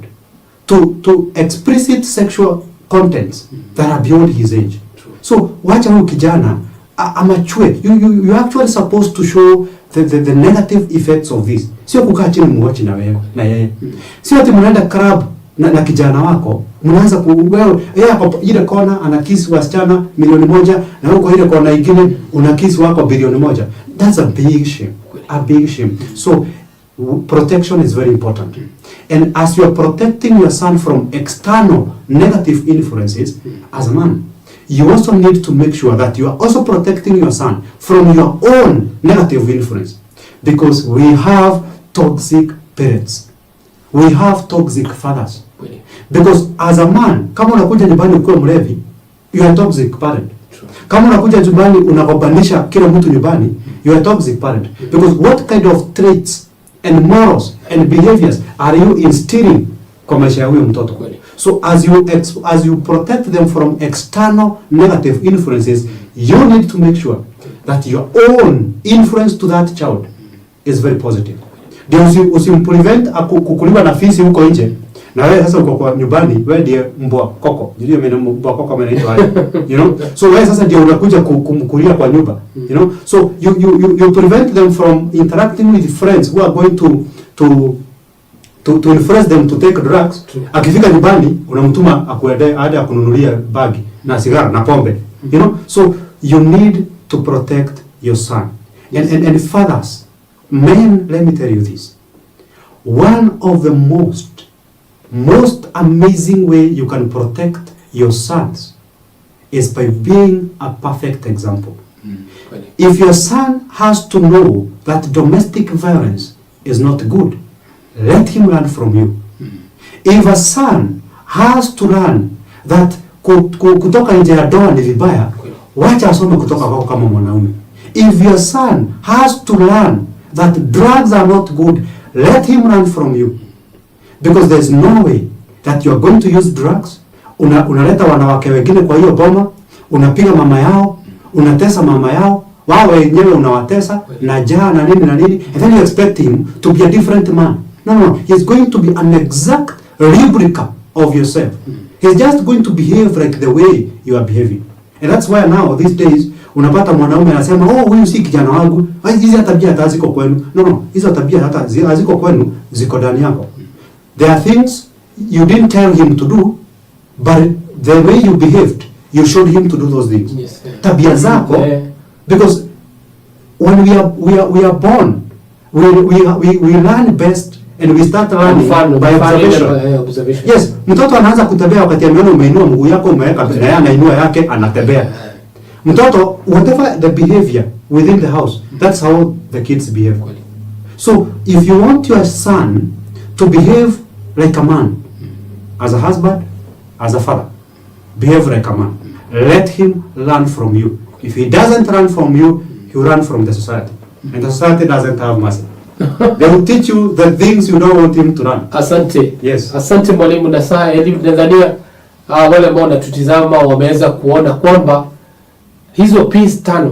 to explicit sexual contents that are beyond his age. So wacha huyu kijana amachue. You actually supposed to show the negative effects of this. Sio kukaa chini muwatch na wewe na yeye. Sio ati mnaenda club na kijana wako mnaanza wewe yeye hapo ile kona ana kiss wasichana milioni 1 na huko ile kona nyingine una kiss wako bilioni 1. That's a big shame. A big shame. So protection is very important. And as you are protecting your son from external negative influences as a man, you also need to make sure that you are also protecting your son from your own negative influence. Because we have toxic parents. We have toxic fathers. Because as a man, kama unakuja nyumbani ukiwa mlevi, you are a toxic parent. Kama unakuja nyumbani unakopanisha kila mtu nyumbani, you are a toxic parent. Because what kind of traits and morals and behaviors are you instilling kwa maisha ya huyo mtoto? So as you protect them from external negative influences, you need to make sure that your own influence to that child is very positive. Ndio usimprevent kukuliwa na fisi huko nje. Na wewe sasa uko kwa nyumbani, wewe ndiye mbwa koko. Ndio mimi mbwa koko amenaitwa hapo. You know? So wewe sasa ndio unakuja kumkulia kwa nyumba. You know? So you prevent them from interacting with friends who are going to influence them to take drugs. Akifika nyumbani unamtuma akuende hadi akununulia bagi na sigara na pombe. You know? So you need to protect your son. And fathers, men, let me tell you this. One of the most amazing way you can protect your sons is by being a perfect example. If your son has to know that domestic violence is not good, let him learn from you. If a son has to learn that kutoka nje ya doa ni vibaya, wacha asome kutoka kwako kama mwanaume. If your son has to learn that drugs are not good, let him learn from you. Because there's no way that you are going to use drugs. Unaleta wanawake wengine kwa hiyo boma, unapiga mama yao, unatesa mama yao, wao wenyewe unawatesa na jaa na nini, and then you expect him to be a different man. No, he's going to be an exact replica of yourself. He's just going to behave like the way you are behaving. And that's why now these days unapata mwanaume anasema, huyu si kijana wangu, hizi tabia hata ziko kwenu. No, hizo tabia hata ziko kwenu, ziko ndani yako. There are things you didn't tell him to do, but the way you behaved, you showed him to do those things. Yes, tabia zako, because when we are born, we learn best and we start learning by observation. Yes, mtoto anaanza kutembea wakati ameona umeinua mguu yako umeweka na yeye anainua yake anatembea. Mtoto, whatever the behavior within the house, that's how the kids behave. So if you want your son to behave like a man, as a husband, as a father, behave like a man. Let him learn from you. If he doesn't learn from you, he will run from the society. And the society doesn't have mercy. They will teach you the things you don't want him to learn. Asante. Yes. Asante mwalimu na saa Eliud. Nadhania wale ambao wanatutizama wameweza kuona kwamba hizo P's 5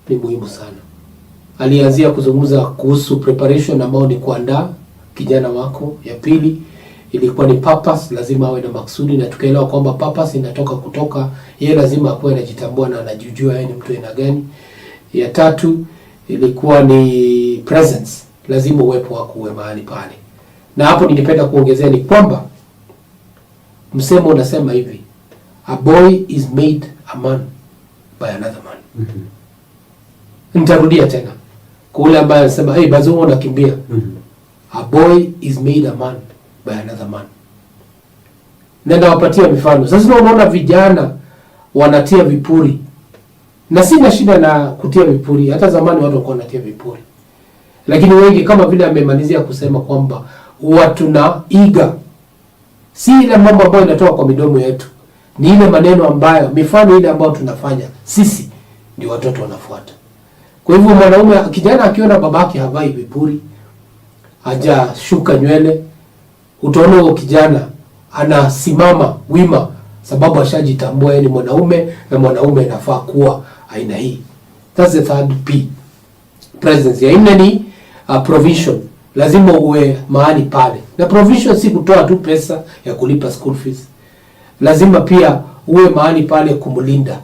ni muhimu sana. Alianzia kuzungumza kuhusu preparation ambao ni kuandaa kijana wako. Ya pili ilikuwa ni purpose, lazima awe na maksudi, na tukaelewa kwamba purpose inatoka kutoka yeye, lazima akuwe anajitambua na anajijua yeye ni mtu aina gani. Ya tatu ilikuwa ni presence, lazima uwepo wako uwe mahali pale. Na hapo ningependa kuongezea ni kwamba msemo unasema hivi, a boy is made a man by another man. Nitarudia tena kwa yule ambaye anasema hey Bazuu unakimbia. A boy is made a man by another man. Nenda wapatia mifano. Sasa unaona vijana wanatia vipuri. Na sina shida na kutia vipuri. Hata zamani watu walikuwa wanatia vipuri. Lakini wengi kama vile amemalizia kusema kwamba watu na iga. Si ile mambo ambayo inatoka kwa midomo yetu. Ni ile maneno ambayo, mifano ile ambayo tunafanya sisi ndio watoto wanafuata. Kwa hivyo mwanaume kijana akiona babake havai vipuri, hajashuka nywele, utaona huyo kijana anasimama wima sababu ashajitambua yeye ni mwanaume na mwanaume anafaa kuwa aina hii. That's the third P. Presence. Ya nne ni provision. Lazima uwe mahali pale. Na provision si kutoa tu pesa ya kulipa school fees. Lazima pia uwe mahali pale kumlinda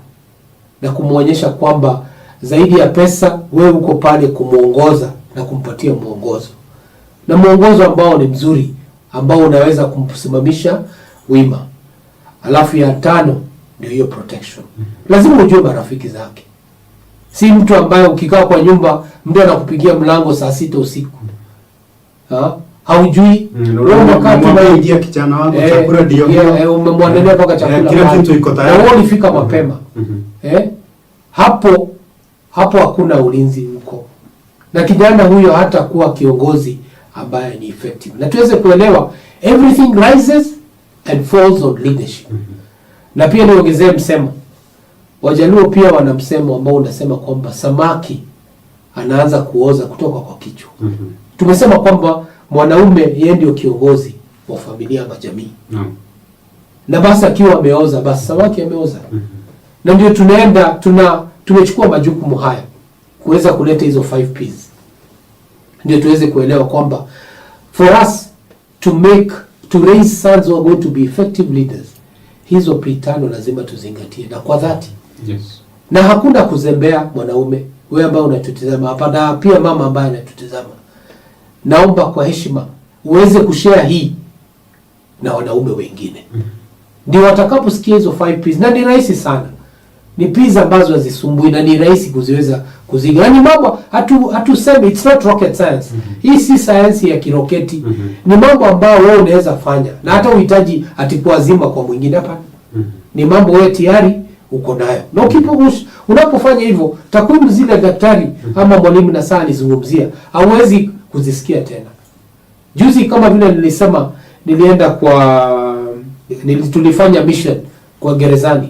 na kumuonyesha kwamba zaidi ya pesa wewe uko pale kumuongoza na kumpatia muongozo. Na muongozo ambao ni mzuri, ambao unaweza kumsimamisha wima. Alafu ya 5 ndio hiyo protection. Lazima ujue marafiki zake. Si mtu ambaye ukikaa kwa nyumba mtu anakupigia mlango saa 6 usiku. Haujui wewe wakati unaingia kijana wako chakula ndio umemwandalia mpaka chakula. Kila kitu iko tayari. Wewe ulifika mapema. Hapo hakuna ulinzi huko. Na kijana huyo hata kuwa kiongozi ambaye ni effective. Na tuweze kuelewa everything rises and falls on leadership. Na pia niongezee msemo. Wajaluo pia wana msemo ambao unasema kwamba samaki anaanza kuoza kutoka kwa kichwa. Tumesema kwamba mwanaume yeye ndio kiongozi wa familia ama jamii. Na basi akiwa ameoza basi samaki ameoza. Na ndio tumechukua majukumu haya kuweza kuleta hizo 5 P's. Ndio tuweze kuelewa kwamba for us to raise sons who are going to be effective leaders, hizo P5 lazima tuzingatie na kwa dhati. Yes. Na hakuna kuzembea mwanaume, wewe ambaye unatutazama hapa na pia mama ambaye anatutazama. Naomba kwa heshima uweze kushare hii na wanaume wengine. Ndio watakaposikia hizo 5 P's, na ni rahisi sana. Ni P's ambazo hazisumbui na ni rahisi kuziweza kuziga. Ni mambo hatusemi it's not rocket science. Hii si science ya kiroketi. Ni mambo ambayo wewe unaweza fanya na hata uhitaji atikuazima kwa mwingine hapa. Ni mambo wewe tayari uko nayo. Na unapofanya hivyo, takwimu zile daktari ama mwalimu na saa alizungumzia, hauwezi kuzisikia tena. Juzi kama vile nilisema, nilienda tulifanya mission kwa gerezani.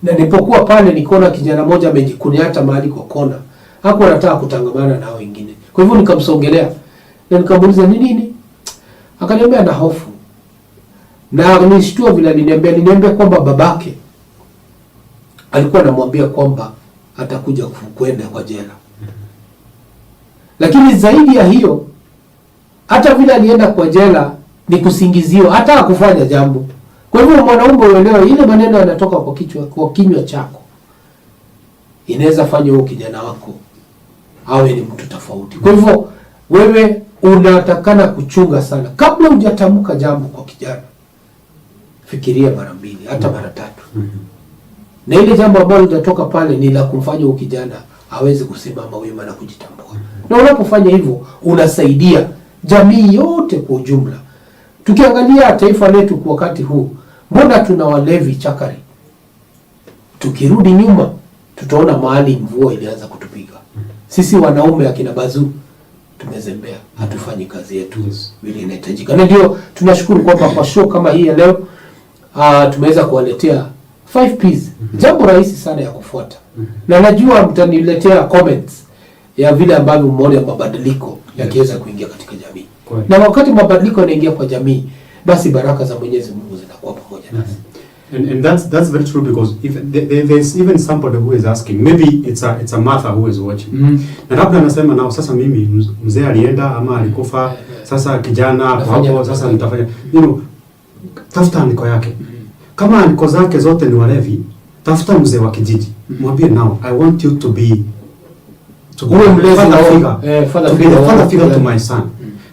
Na nilipokuwa pale nikaona kijana mmoja amejikunyata mahali kwa kona. Hakuwa anataka kutangamana na wengine. Kwa hivyo nikamsongelea na nikamuuliza ni nini? Akaniambia ana hofu. Na nilishtua vile aliniambia kwamba babake alikuwa anamwambia kwamba atakuja kwenda kwa jela. Lakini zaidi ya hiyo, hata vile alienda kwa jela ni kusingizio, hata kufanya jambo. Kwa hivyo mwanaume uelewe, ile maneno yanatoka kwa kinywa chako inaweza fanya huyo kijana wako awe ni mtu tofauti. Kwa hivyo wewe unatakana kuchunga sana kabla hujatamka jambo kwa kijana. Fikiria mara 2 hata mara 3. Na ile jambo ambalo litatoka pale ni la kumfanya huyo kijana aweze kusimama wima na kujitambua. Na unapofanya hivyo unasaidia jamii yote kwa ujumla. Tukiangalia taifa letu kwa wakati huu, mbona tuna walevi chakari? Tukirudi nyuma tutaona mahali mvua ilianza kutupiga. Sisi wanaume akina Bazuu tumezembea, hatufanyi kazi yetu vile inahitajika. Na ndio tunashukuru kwamba kwa show kama hii ya leo tumeweza kuwaletea 5 P's. Jambo rahisi sana ya kufuata. Na najua mtaniletea comments ya vile ambavyo mmoja mabadiliko yakiweza kuingia katika jamii. Na wakati mabadiliko yanaingia kwa jamii, basi baraka za Mwenyezi Mungu zinakuwa pamoja nasi. And that's very true, because if there's even somebody who is asking, maybe it's a mother who is watching. Na labda anasema nao sasa mimi mzee alienda ama alikufa, sasa kijana hapo sasa nitafanya. Tafuta andiko yake. Kama andiko zake zote ni walevi, tafuta mzee wa kijiji. Mwambie now I want you to be father figure to my son.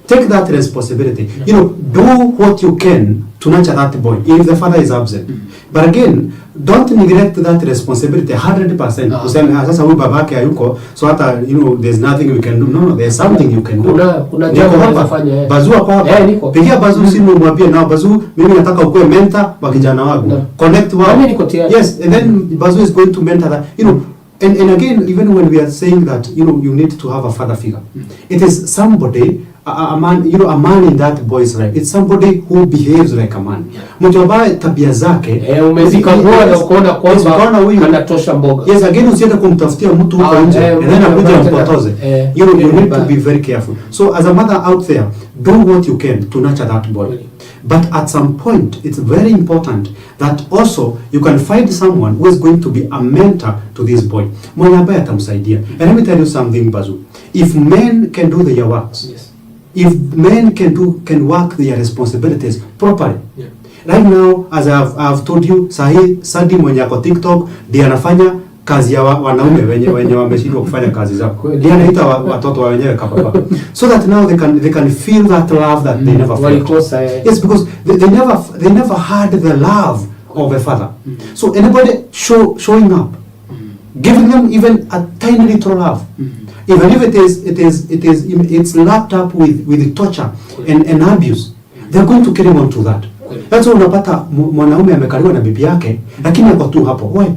Take that responsibility. Do what you can to nurture that boy if the father is absent. But again, don't neglect that responsibility 100%. Useme sasa huyu babake hayuko, so hata there's nothing we can do. No, there's something you can do. Kuna jambo unafanya. Bazuu kwa hapa. Pigia Bazuu simu, mwambie now Bazuu, mimi nataka ukue mentor wa kijana wangu. Connect wao. Yes, and then Bazuu is going to mentor that. And again, even when we are saying that you need to have a father figure, it is somebody, a man, a man in that boy's life. It's somebody who behaves like a man. Mtu ambaye tabia zake umezikagua na ukaona kwamba anatosha mboga. Yes, again usiende kumtafutia mtu huko nje and then akuja mpotoze. You need to be very careful. So as a mother out there, do what you can to nurture that boy. But at some point, it's very important that also you can find someone who is going to be a mentor to this boy. Mwenye ambaye atamsaidia. And let me tell you something, Bazuu. If men can do their works, if men can work their responsibilities properly. Right now, as I've told you, Sadi mwenye ako TikTok, ndiye anafanya kazi ya wanaume wenye wameshindwa kufanya kazi zao. Ndiye anaita watoto wa wenyewe kama so that now they can feel that love that they never felt. Yes, because they never had the love of a father. So anybody showing up, giving them even a tiny little love, even if it's lapped up with torture and abuse, they're going to carry on to that. That's why unapata mwanaume amekaliwa na bibi yake, lakini ako tu hapo. Why?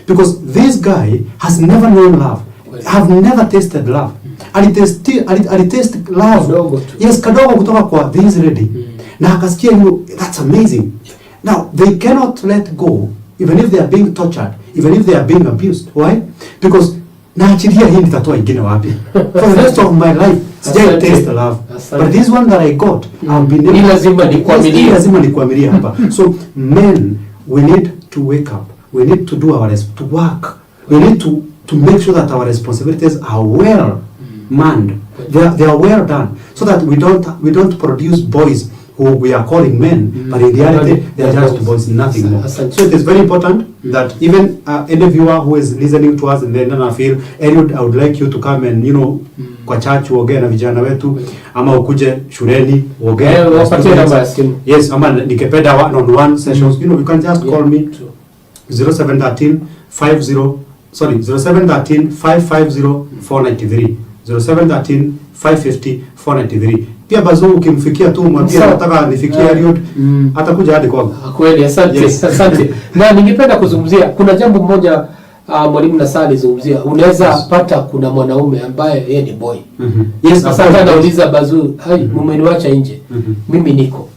Because this guy has never known love, have never tasted love. Alitest love. Yes, kadogo kutoka kwa this lady. Na akasikia that's amazing. Now they cannot let go, even if they are being tortured, even if they are being abused. Why? Because naachilia hii nitatoa ingine wapi? For the rest of my life, sijai taste love. But this one that I got, I've been able to lazima nikuamilia hapa. So men, we need to wake up. We need to do our best, to work. We need to to make sure that our responsibilities are well manned. They are well done, so that we don't produce boys who we are calling men, but in reality they are just boys, nothing more. So it is very important that even any viewer who is listening to us and then I feel, Eliud, I would like you to come and kwa church uongee na vijana wetu, ama ukuje shuleni uongee. Wapatie namba ya simu. Yes, ama nikipenda one-on-one sessions, you can just call me 0713 550 493 0713 550 493. Pia Bazuu ukimfikia tu mwambie nataka nifikie Eliud, atakuja hadi kwangu. Kweli, asante. Yes. Asante. Na ningependa kuzungumzia kuna jambo moja mwalimu Nasaa alizungumzia. Unaweza pata kuna mwanaume ambaye yeye ni boy. Yes, sasa anauliza Bazuu, hai mmeniacha nje. Mimi niko.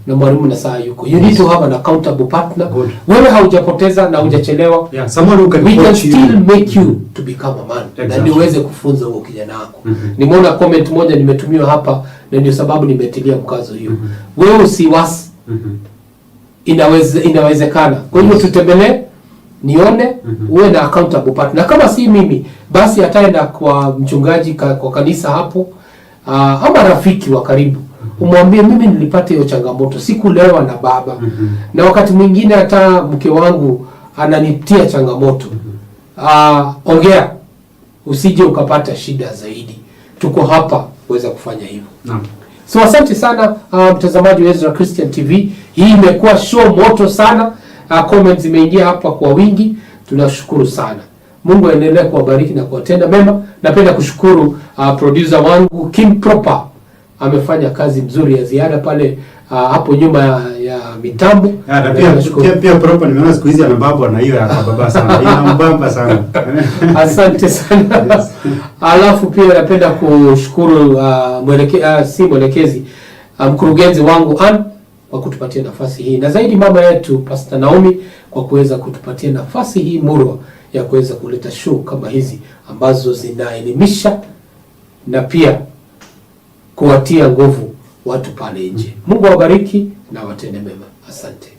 Na mwalimu Nasaa yuko. You need to have an accountable partner. Wewe haujapoteza na hujachelewa. Yeah, someone who can we can still make you to become a man. Exactly. Na niweze kufunza huo kijana wako. Nimeona comment moja nimetumiwa hapa na ndio sababu nimetilia mkazo hiyo. Wewe usiwasi. Inawezekana. Kwa hiyo tutembelee, nione, uwe na accountable partner. Na kama si mimi, basi ataenda kwa mchungaji kwa kanisa hapo, ama rafiki wa karibu. Umwambie mimi nilipata hiyo changamoto, sikulewa na baba. Na wakati mwingine hata mke wangu ananitia changamoto. Ongea, usije ukapata shida zaidi. Tuko hapa kuweza kufanya hivyo. Naam. So asante sana mtazamaji wa Ezra Christian TV. Hii imekuwa show moto sana. Comments zimeingia hapa kwa wingi. Tunashukuru sana. Mungu aendelee kuwabariki na kuwatenda mema. Napenda kushukuru producer wangu King Proper. Amefanya kazi mzuri ya ziada pale hapo nyuma ya mitambo. Pia Proper nimeona siku hizi anababwa na hiyo ya baba sana. Inambamba sana. Asante sana. Yes. Alafu pia napenda kushukuru mwelekezi mkurugenzi wangu kwa kutupatia nafasi hii, na zaidi mama yetu Pastor Naomi kwa kuweza kutupatia nafasi hii murwa ya kuweza kuleta show kama hizi ambazo zinaelimisha na pia kuwatia nguvu watu pale nje. Mungu awabariki na watende mema. Asante.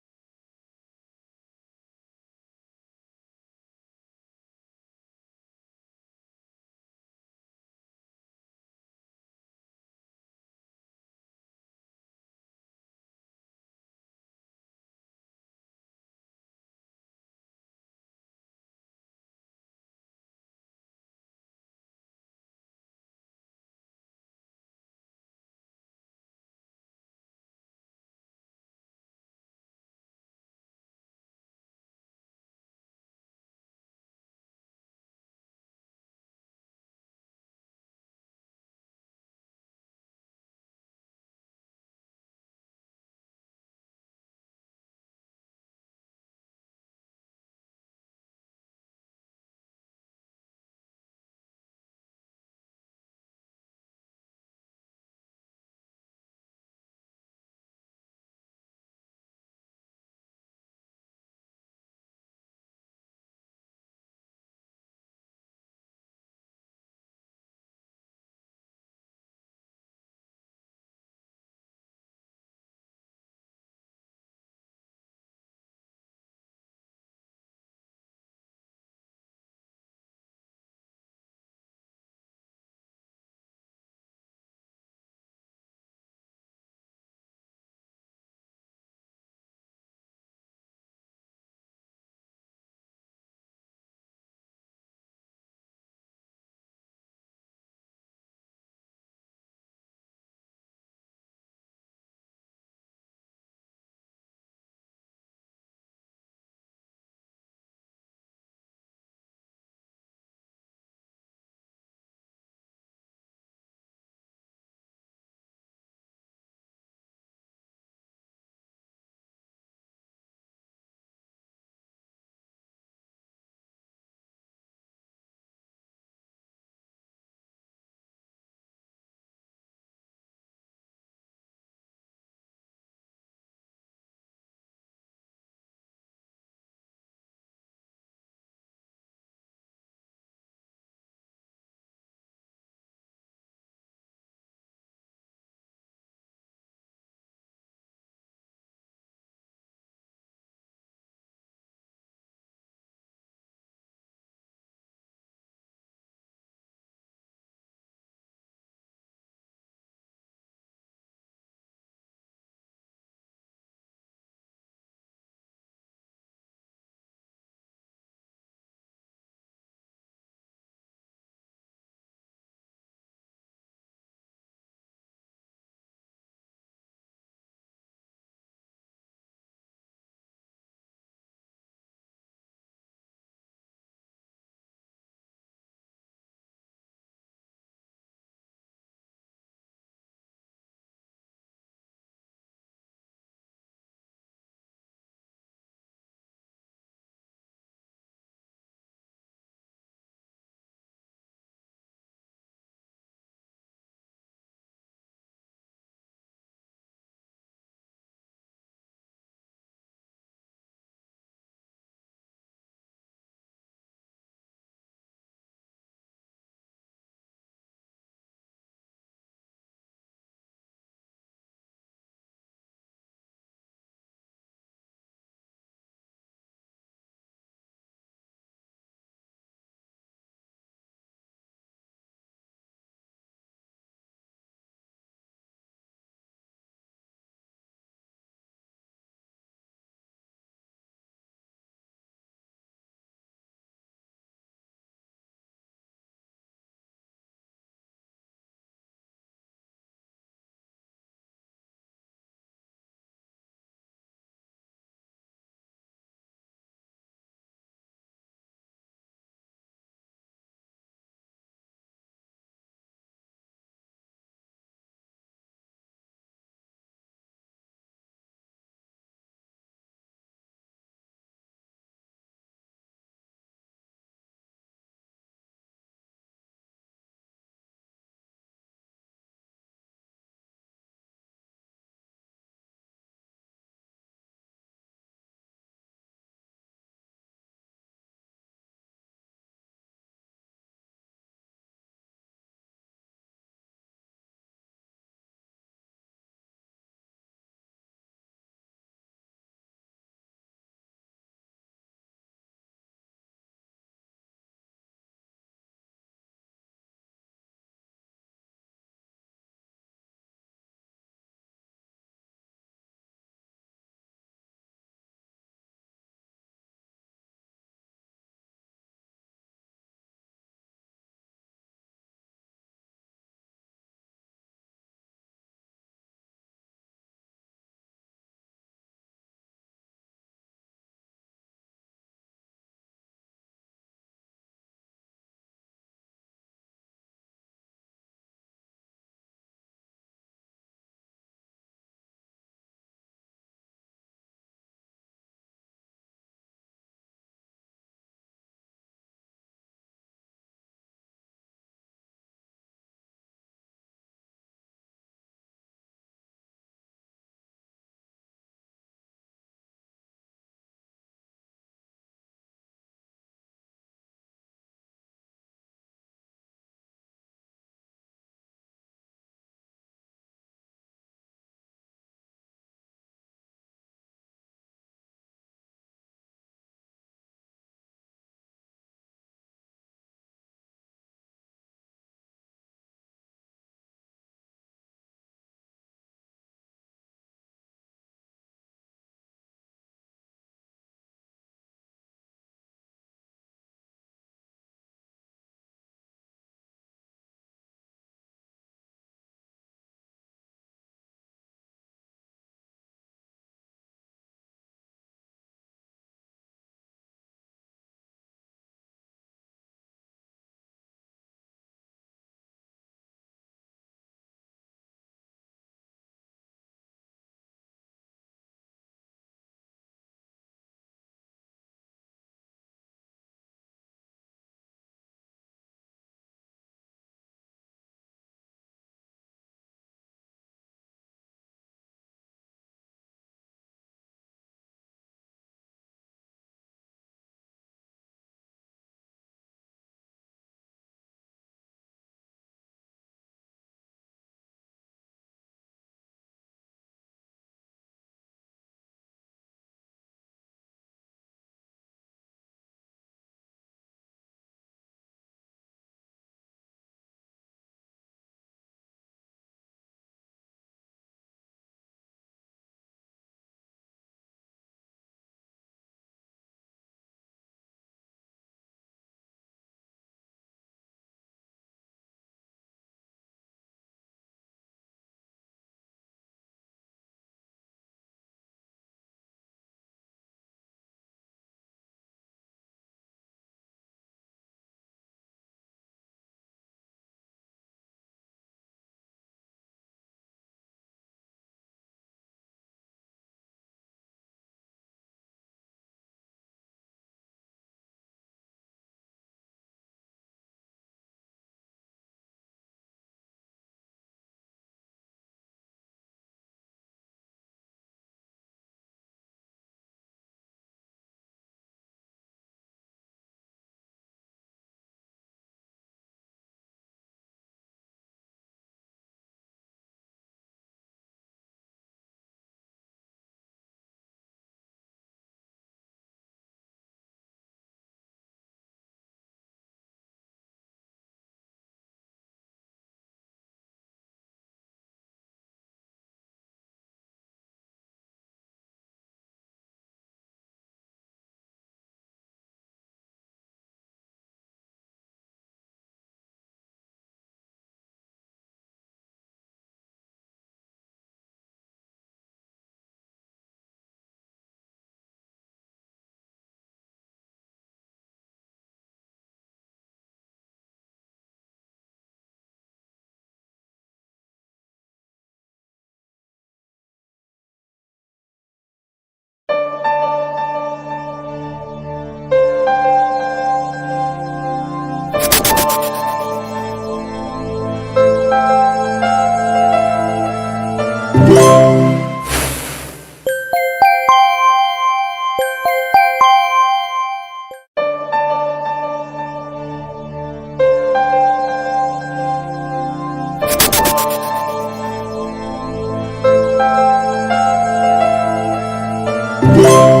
Thank you.